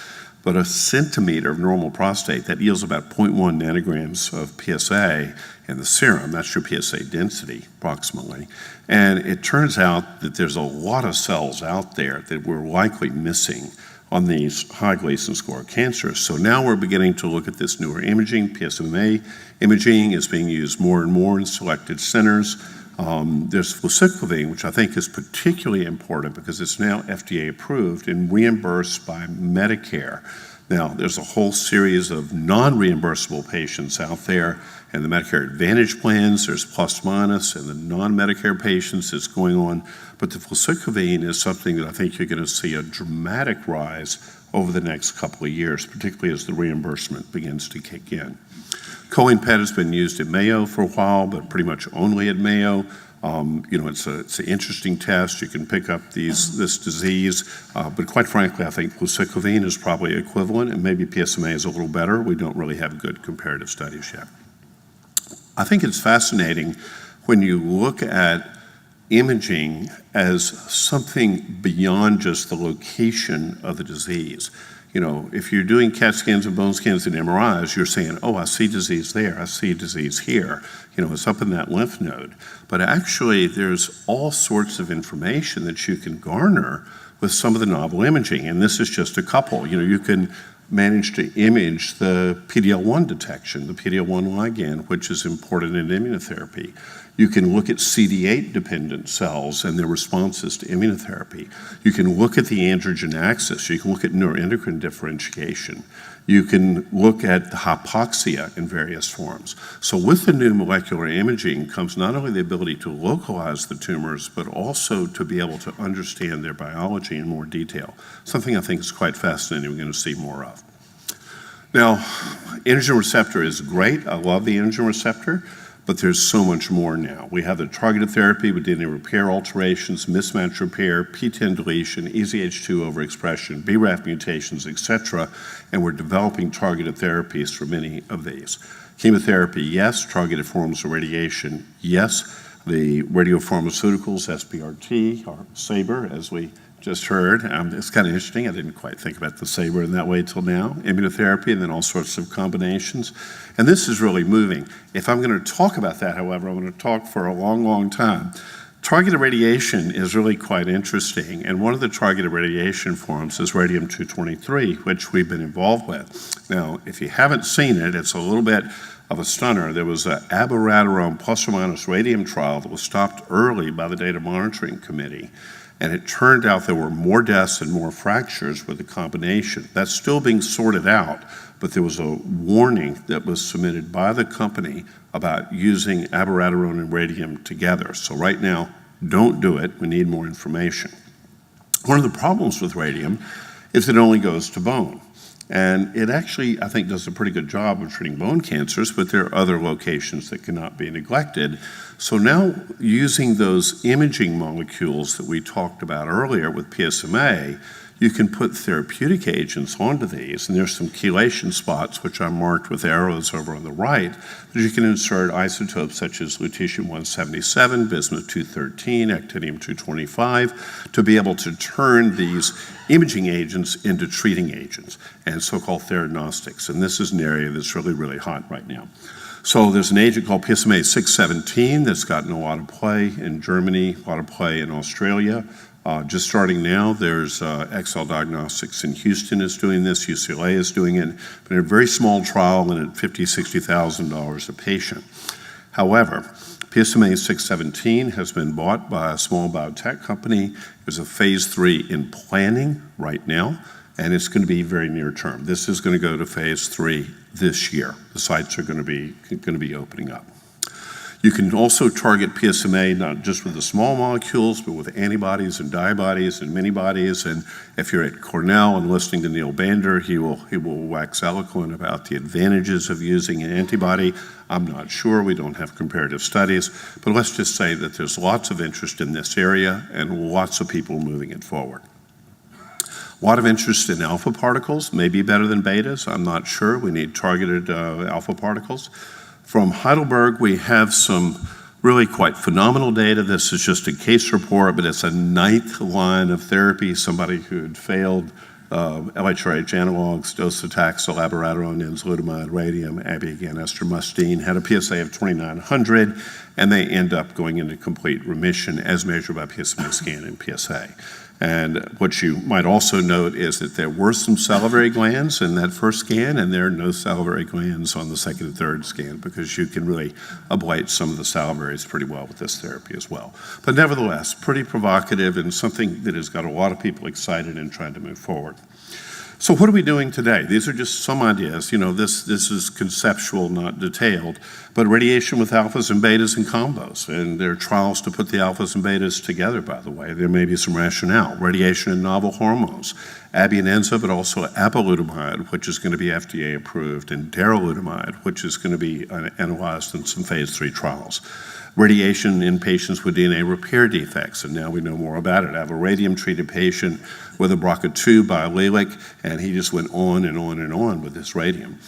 But a centimeter of normal prostate, that yields about 0.1 nanograms of PSA in the serum. That's your PSA density, approximately. And it turns out that there's a lot of cells out there that we're likely missing on these high Gleason score cancers. So now we're beginning to look at this newer imaging. PSMA imaging is being used more and more in selected centers. There's fluciclovine, which I think is particularly important because it's now FDA approved and reimbursed by Medicare. Now, there's a whole series of non-reimbursable patients out there in the Medicare Advantage plans. There's plus minus, and the non-Medicare patients is going on. But the fluciclovine is something that I think you're going to see a dramatic rise over the next couple of years, particularly as the reimbursement begins to kick in. Choline PET has been used at Mayo for a while, but pretty much only at Mayo. It's an interesting test. You can pick up this disease, but quite frankly, I think fluciclovine is probably equivalent, and maybe PSMA is a little better. We don't really have good comparative studies yet. I think it's fascinating when you look at imaging as something beyond just the location of the disease. If you're doing CAT scans and bone scans and MRIs, you're saying, oh, I see disease there, I see disease here. It's up in that lymph node. But actually, there's all sorts of information that you can garner with some of the novel imaging, and this is just a couple. You can manage to image the PD-L1 detection, the PD-L1 ligand, which is important in immunotherapy. You can look at CD8-dependent cells and their responses to immunotherapy. You can look at the androgen axis. You can look at neuroendocrine differentiation. You can look at the hypoxia in various forms. So with the new molecular imaging comes not only the ability to localize the tumors, but also to be able to understand their biology in more detail, something I think is quite fascinating we're going to see more of. Now, androgen receptor is great. I love the androgen receptor. But there's so much more now. We have the targeted therapy with DNA repair alterations, mismatch repair, PTEN deletion, EZH2 overexpression, BRAF mutations, etc. And we're developing targeted therapies for many of these. Chemotherapy, yes. Targeted forms of radiation, yes. The radiopharmaceuticals, SBRT, or SABR, as we just heard. It's kind of interesting. I didn't quite think about the SABR in that way till now. Immunotherapy, and then all sorts of combinations. And this is really moving. If I'm going to talk about that, however, I'm going to talk for a long, long time. Targeted radiation is really quite interesting, and one of the targeted radiation forms is radium-223, which we've been involved with. Now, if you haven't seen it, it's a little bit of a stunner. There was an abiraterone plus or minus radium trial that was stopped early by the Data Monitoring Committee. And it turned out there were more deaths and more fractures with the combination. That's still being sorted out, but there was a warning that was submitted by the company about using abiraterone and radium together. So right now, don't do it. We need more information. One of the problems with radium is it only goes to bone. And it actually, I think, does a pretty good job of treating bone cancers, but there are other locations that cannot be neglected. So now, using those imaging molecules that we talked about earlier with PSMA, you can put therapeutic agents onto these, and there's some chelation spots, which are marked with arrows over on the right, that you can insert isotopes such as lutetium-177, bismuth-213, actinium-225, to be able to turn these imaging agents into treating agents, and so-called theranostics. And this is an area that's really, really hot right now. So there's an agent called PSMA-617 that's gotten a lot of play in Germany, a lot of play in Australia. Just starting now, there's XL Diagnostics in Houston is doing this, UCLA is doing it, but in a very small trial and at $50,000, $60,000 a patient. However, PSMA-617 has been bought by a small biotech company. There's a phase 3 in planning right now, and it's going to be very near term. This is going to go to phase 3 this year. The sites are going to be opening up. You can also target PSMA not just with the small molecules, but with antibodies and antibodies and minibodies. And if you're at Cornell and listening to Neil Bander, he will wax eloquent about the advantages of using an antibody. I'm not sure, we don't have comparative studies, but let's just say that there's lots of interest in this area and lots of people moving it forward. A lot of interest in alpha particles, maybe better than betas, I'm not sure. We need targeted alpha particles. From Heidelberg, we have some really quite phenomenal data. This is just a case report, but it's a 9th line of therapy, somebody who had failed LHRH analogs, docetaxel, abiraterone, enzalutamide, radium, abiraterone, estramustine, had a PSA of 2,900, and they end up going into complete remission as measured by PSMA scan and PSA. And what you might also note is that there were some salivary glands in that first scan, and there are no salivary glands on the second and third scan because you can really ablate some of the salivaries pretty well with this therapy as well. But nevertheless, pretty provocative and something that has got a lot of people excited and trying to move forward. So what are we doing today? These are just some ideas. You know, this is conceptual, not detailed, but radiation with alphas and betas and combos. And there are trials to put the alphas and betas together, by the way. There may be some rationale. Radiation and novel hormones, Abi and Enza, but also apalutamide, which is going to be FDA approved, and darolutamide, which is going to be analyzed in some phase 3 trials. Radiation in patients with DNA repair defects, and now we know more about it. I have a radium-treated patient with a BRCA2 biallelic, and he just went on and on and on with this radium.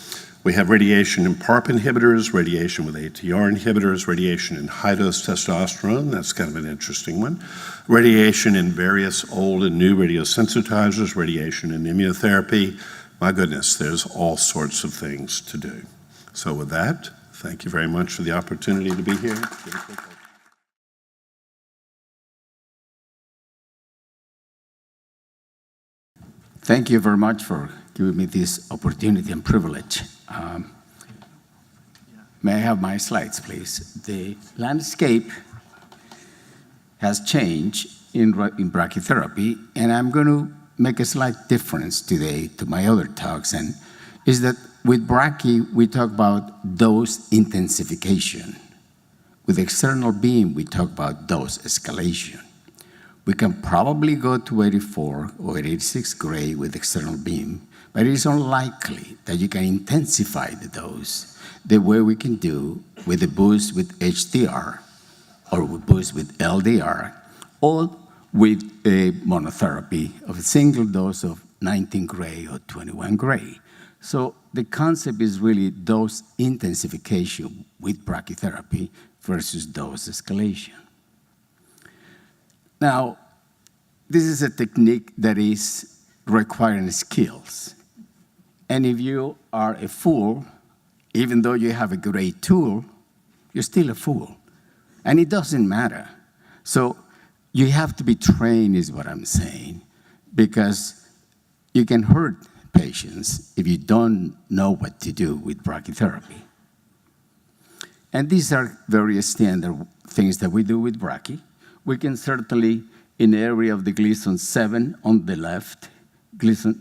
We have radiation in PARP inhibitors, radiation with ATR inhibitors, radiation in high-dose testosterone, that's kind of an interesting one. Radiation in various old and new radiosensitizers, radiation in immunotherapy. My goodness, there's all sorts of things to do. So with that, thank you very much for the opportunity to be here. Thank you very much for giving me this opportunity and privilege. May I have my slides, please? The landscape has changed in brachytherapy, and I'm going to make a slight difference today to my other talks, and is that with brachy, we talk about dose intensification. With external beam, we talk about dose escalation. We can probably go to 84 or 86 gray with external beam, but it is unlikely that you can intensify the dose the way we can do with a boost with HDR or with boost with LDR, or with a monotherapy of a single dose of 19 gray or 21 gray. So the concept is really dose intensification with brachytherapy versus dose escalation. Now, this is a technique that is requiring skills. And if you are a fool, even though you have a great tool, you're still a fool. And it doesn't matter. So you have to be trained, is what I'm saying, because you can hurt patients if you don't know what to do with brachytherapy. And these are very standard things that we do with brachy. We can certainly, in the area of the Gleason 7 on the left,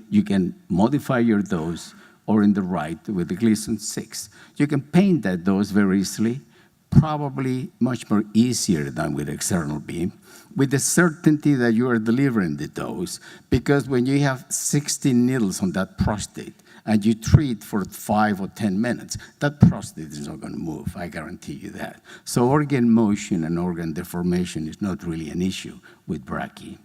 you can modify your dose, or in the right with the Gleason 6. You can paint that dose very easily, probably much more easier than with external beam, with the certainty that you are delivering the dose, because when you have 16 needles on that prostate, and you treat for 5 or 10 minutes, that prostate is not going to move, I guarantee you that. So organ motion and organ deformation is not really an issue with brachy.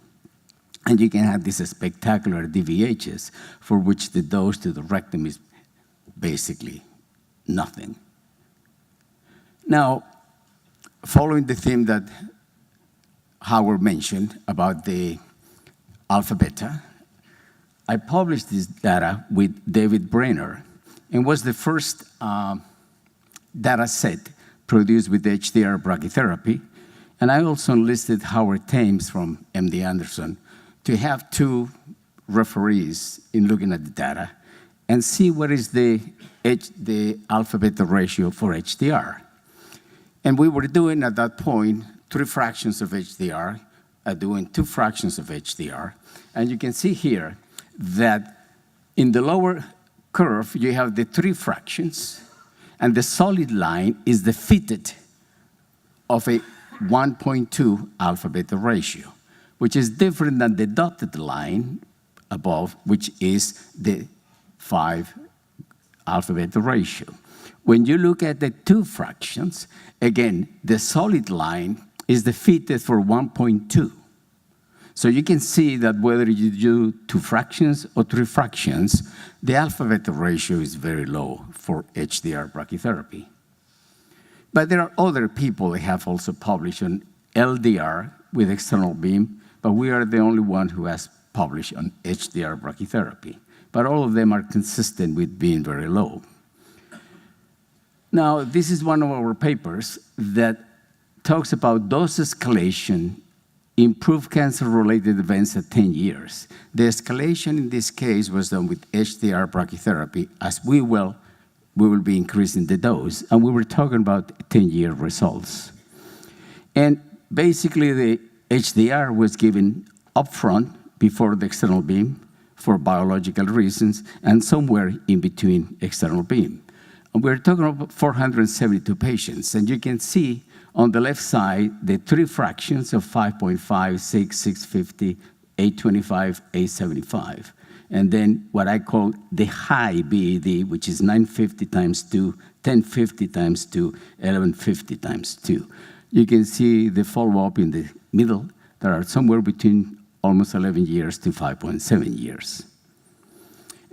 And you can have these spectacular DVHs for which the dose to the rectum is basically nothing. Now, following the theme that Howard mentioned about the alpha beta, I published this data with David Brainerd, and was the first data set produced with HDR brachytherapy. And I also enlisted Howard Thames from MD Anderson to have 2 referees in looking at the data and see what is the alpha beta ratio for HDR. And we were doing at that point 3 fractions of HDR, doing 2 fractions of HDR. And you can see here that in the lower curve, you have the 3 fractions, and the solid line is the fitted of a 1.2 alpha-beta ratio, which is different than the dotted line above, which is the 5 alpha-beta ratio. When you look at the two fractions, again, the solid line is the fitted for 1.2. So you can see that whether you do 2 fractions or 3 fractions, the alpha-beta ratio is very low for HDR brachytherapy. But there are other people that have also published on LDR with external beam, but we are the only one who has published on HDR brachytherapy. But all of them are consistent with being very low. Now, this is one of our papers that talks about dose escalation, improved cancer-related events at 10 years. The escalation in this case was done with HDR brachytherapy, as we will be increasing the dose, and we were talking about 10-year results. And basically, the HDR was given upfront before the external beam for biological reasons, and somewhere in between external beam. And we're talking about 472 patients, and you can see on the left side the 3 fractions of 5.5, 6, 650, 825, 875. And then what I call the high BED, which is 950 times 2, 1050 times 2, 1150 times 2. You can see the follow-up in the middle that are somewhere between almost 11 years to 5.7 years.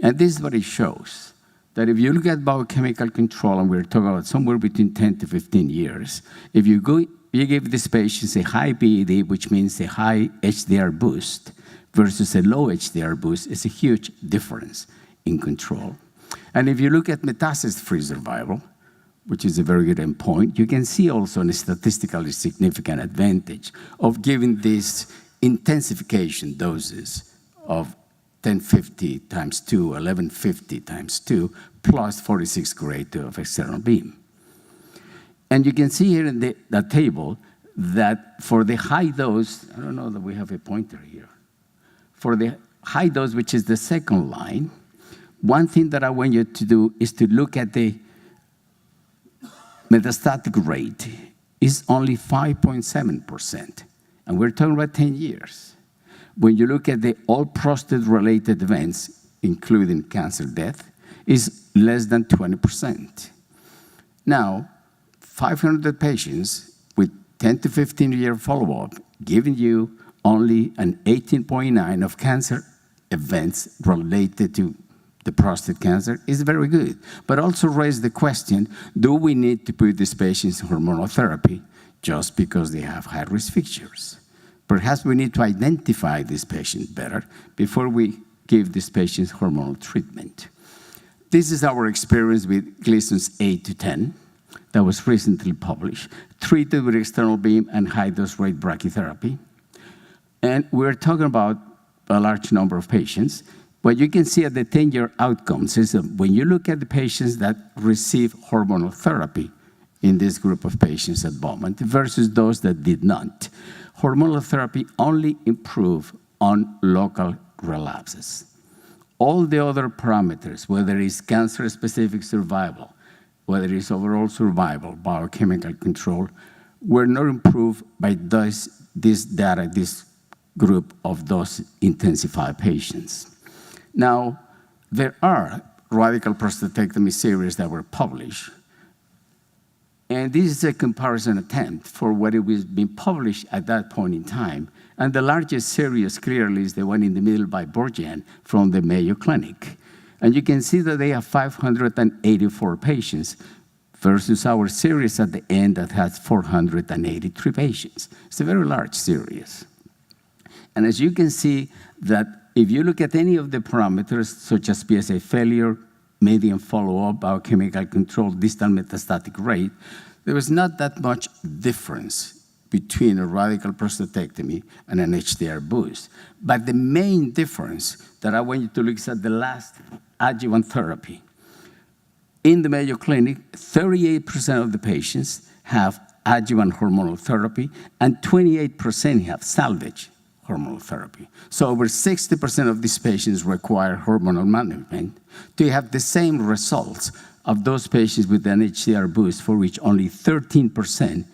And this is what it shows, that if you look at biochemical control, and we're talking about somewhere between 10 to 15 years, if you give these patients a high BED, which means a high HDR boost, versus a low HDR boost, it's a huge difference in control. And if you look at metastasis-free survival, which is a very good endpoint, you can see also a statistically significant advantage of giving these intensification doses of 1050 times 2, 1150 times 2, plus 46 grade 2 of external beam. And you can see here in the table that for the high dose, I don't know that we have a pointer here. For the high dose, which is the second line, one thing that I want you to do is to look at the metastatic rate is only 5.7%, and we're talking about 10 years. When you look at the all prostate-related events, including cancer death, is less than 20%. Now, 500 patients with 10 to 15-year follow-up, giving you only an 18.9 of cancer events related to the prostate cancer is very good, but also raise the question, do we need to put these patients in hormonal therapy just because they have high-risk features? Perhaps we need to identify these patients better before we give these patients hormonal treatment. This is our experience with Gleason's 8 to 10 that was recently published, treated with external beam and high-dose rate brachytherapy. And we're talking about a large number of patients. What you can see at the 10-year outcomes is that when you look at the patients that receive hormonal therapy in this group of patients at Beaumont versus those that did not, hormonal therapy only improved on local relapses. All the other parameters, whether it's cancer-specific survival, whether it's overall survival, biochemical control, were not improved by this data, this group of those intensified patients. Now, there are radical prostatectomy series that were published, and this is a comparison attempt for what it was being published at that point in time. And the largest series clearly is the one in the middle by Borjan from the Mayo Clinic. And you can see that they have 584 patients versus our series at the end that has 483 patients. It's a very large series. And as you can see that if you look at any of the parameters, such as PSA failure, median follow-up, biochemical control, distal metastatic rate, there was not that much difference between a radical prostatectomy and an HDR boost. But the main difference that I want you to look at the last adjuvant therapy. In the Mayo Clinic, 38% of the patients have adjuvant hormonal therapy, and 28% have salvage hormonal therapy. So over 60% of these patients require hormonal management to have the same results of those patients with an HDR boost, for which only 13%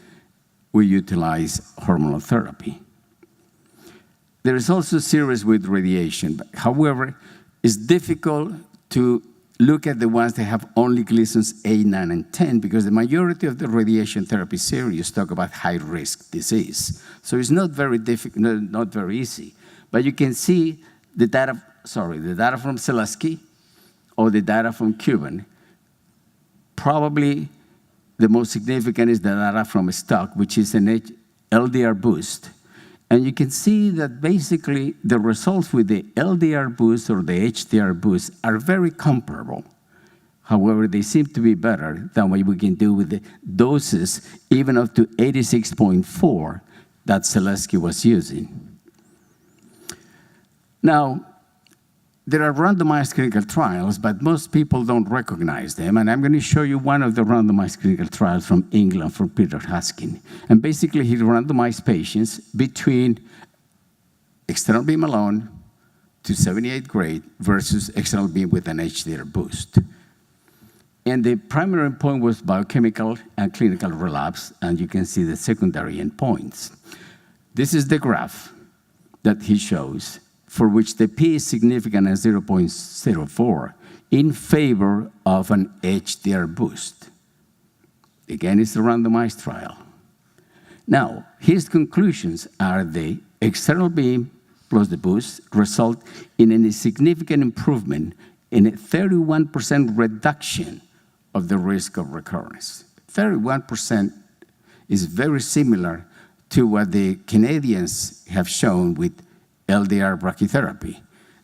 we utilize hormonal therapy. There is also series with radiation. However, it's difficult to look at the ones that have only Gleason's 8, 9, and 10 because the majority of the radiation therapy series talk about high-risk disease. So it's not very difficult, not very easy. But you can see the data from Selesky or the data from Cuban. Probably the most significant is the data from Stock, which is an LDR boost. And you can see that basically the results with the LDR boost or the HDR boost are very comparable. However, they seem to be better than what we can do with the doses, even up to 86.4 that Selesky was using. Now, there are randomized clinical trials, but most people don't recognize them. And I'm going to show you one of the randomized clinical trials from England for Peter Haskin. And basically, he randomized patients between external beam alone to 78th grade versus external beam with an HDR boost. And the primary endpoint was biochemical and clinical relapse, and you can see the secondary endpoints. This is the graph that he shows, for which the P is significant at 0.04 in favor of an HDR boost. Again, it's a randomized trial. Now, his conclusions are the external beam plus the boost result in a significant improvement in a 31% reduction of the risk of recurrence. 31% is very similar to what the Canadians have shown with LDR brachytherapy.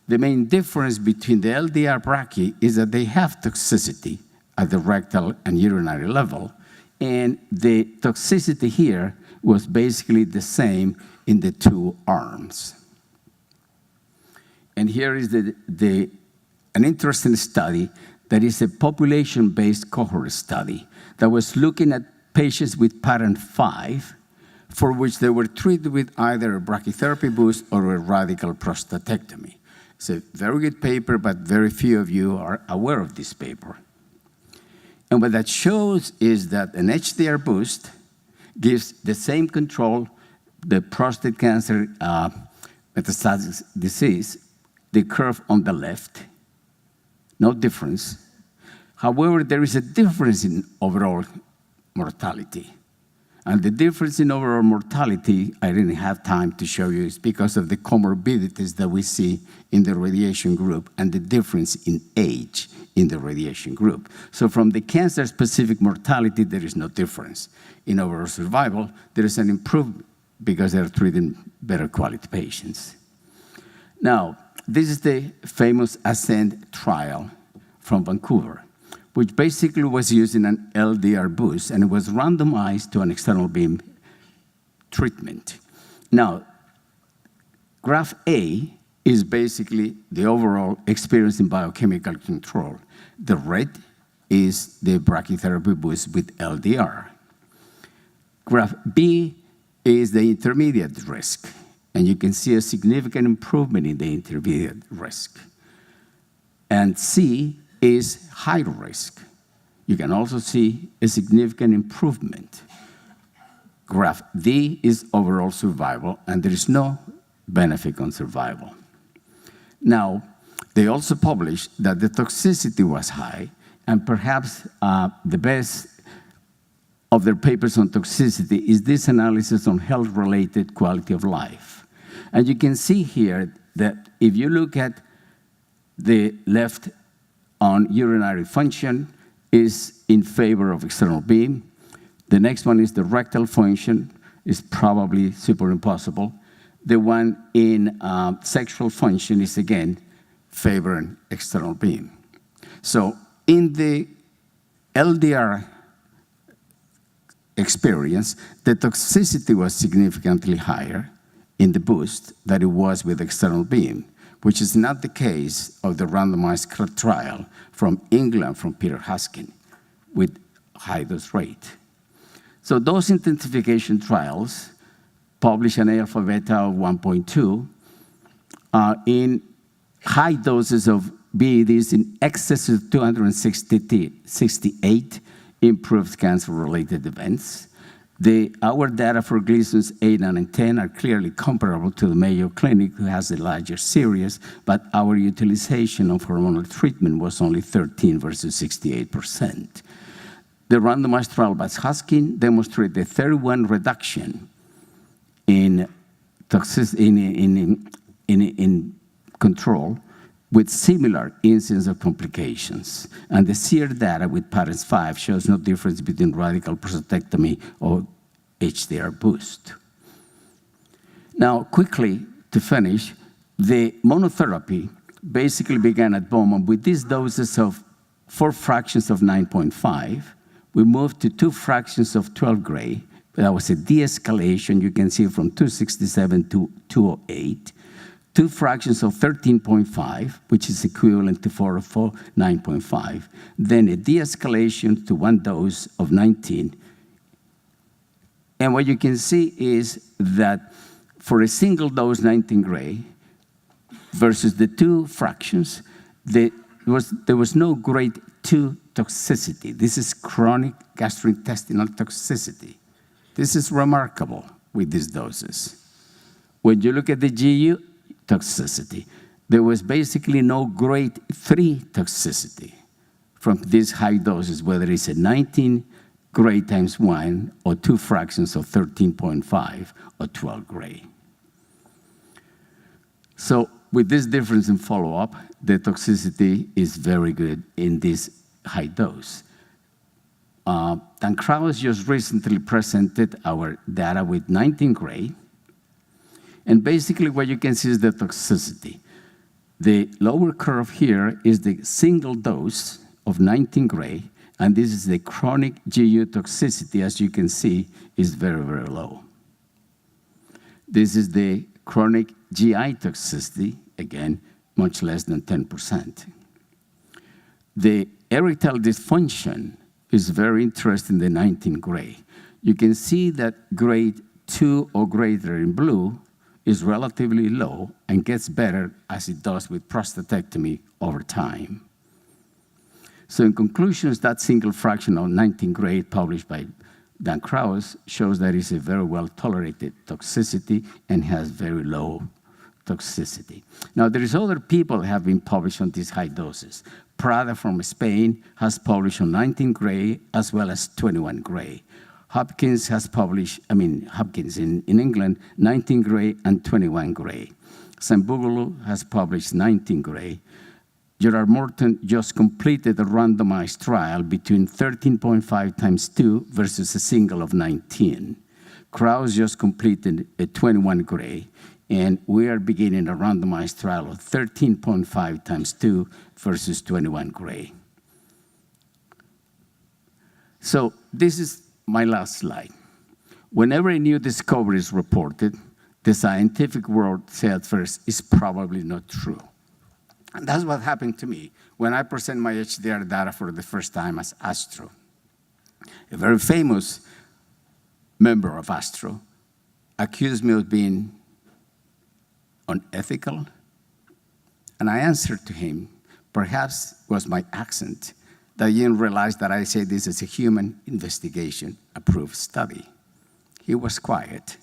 The main difference between the LDR brachy is that they have toxicity at the rectal and urinary level, and the toxicity here was basically the same in the two arms. And here is an interesting study that is a population-based cohort study that was looking at patients with pattern 5 for which they were treated with either a brachytherapy boost or a radical prostatectomy. It's a very good paper, but very few of you are aware of this paper. And what that shows is that an HDR boost gives the same control, the prostate cancer metastatic disease, the curve on the left, no difference. However, there is a difference in overall mortality. And the difference in overall mortality, I didn't have time to show you, is because of the comorbidities that we see in the radiation group and the difference in age in the radiation group. So from the cancer-specific mortality, there is no difference. In overall survival, there is an improvement because they're treating better quality patients. Now, this is the famous ASCEND trial from Vancouver, which basically was using an LDR boost, and it was randomized to an external beam treatment. Now, graph A is basically the overall experience in biochemical control. The red is the brachytherapy boost with LDR. Graph B is the intermediate risk, and you can see a significant improvement in the intermediate risk. And C is high risk. You can also see a significant improvement. Graph D is overall survival, and there is no benefit on survival. Now, they also published that the toxicity was high, and perhaps the best of their papers on toxicity is this analysis on health-related quality of life. And you can see here that if you look at the left on urinary function is in favor of external beam. The next one is the rectal function, is probably superimposable. The one in sexual function is, again, favoring external beam. So in the LDR experience, the toxicity was significantly higher in the boost than it was with external beam, which is not the case of the randomized trial from England, from Peter Haskin, with high dose rate. So those intensification trials published an alpha beta of 1.2 in high doses of BEDs in excess of 268 improved cancer-related events. Our data for Gleason's 8, 9, and 10 are clearly comparable to the Mayo Clinic, who has the larger series, but our utilization of hormonal treatment was only 13 versus 68%. The randomized trial by Huskin demonstrated a 31 reduction in control with similar incidence of complications. And the SEER data with PARENTS 5 shows no difference between radical prostatectomy or HDR boost. Now, quickly to finish, the monotherapy basically began at Bowman with these doses of 4 fractions of 9.5. We moved to 2 fractions of 12 gray. That was a de-escalation, you can see, from 267 to 208. 2 fractions of 13.5, which is equivalent to 4 of 4, 9.5. Then a de-escalation to 1 dose of 19. And what you can see is that for a single dose, 19 gray, versus the 2 fractions, there was no grade 2 toxicity. This is chronic gastrointestinal toxicity. This is remarkable with these doses. When you look at the GU toxicity, there was basically no grade 3 toxicity from these high doses, whether it's a 19 gray times 1 or 2 fractions of 13.5 or 12 gray. So with this difference in follow-up, the toxicity is very good in this high dose. Dan Krause just recently presented our data with 19 gray. And basically what you can see is the toxicity. The lower curve here is the single dose of 19 gray, and this is the chronic GU toxicity, as you can see, is very, very low. This is the chronic GI toxicity, again, much less than 10%. The erectile dysfunction is very interesting, the 19 gray. You can see that grade 2 or greater in blue is relatively low and gets better as it does with prostatectomy over time. So in conclusions, that single fraction of 19 gray published by Dan Krause shows that it's a very well-tolerated toxicity and has very low toxicity. Now, there is other people who have been published on these high doses. Prada from Spain has published on 19 gray as well as 21 gray. Hopkins has published, Hopkins in England, 19 gray and 21 gray. Sambugulu has published 19 gray. Gerard Morton just completed a randomized trial between 13.5 times 2 versus a single of 19. Krause just completed a 21 gray, and we are beginning a randomized trial of 13.5 times 2 versus 21 gray. So this is my last slide. Whenever a new discovery is reported, the scientific world says first, it's probably not true. And that's what happened to me when I present my HDR data for the first time as ACRO. A very famous member of ACRO accused me of being unethical. And I answered to him, perhaps it was my accent, that he didn't realize that I said this is a human investigation approved study. He was quiet.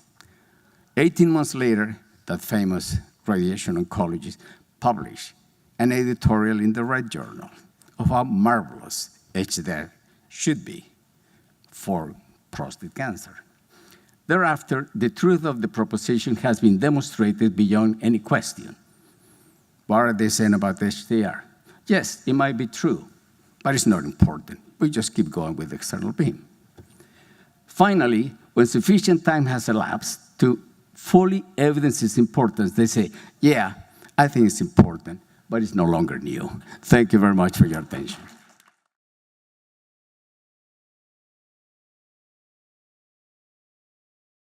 18 months later, that famous radiation oncologist published an editorial in the Red Journal of how marvelous HDR should be for prostate cancer. Thereafter, the truth of the proposition has been demonstrated beyond any question. What are they saying about HDR? Yes, it might be true, but it's not important. We just keep going with external beam. Finally, when sufficient time has elapsed to fully evidence its importance, they say, yeah, I think it's important, but it's no longer new. Thank you very much for your attention.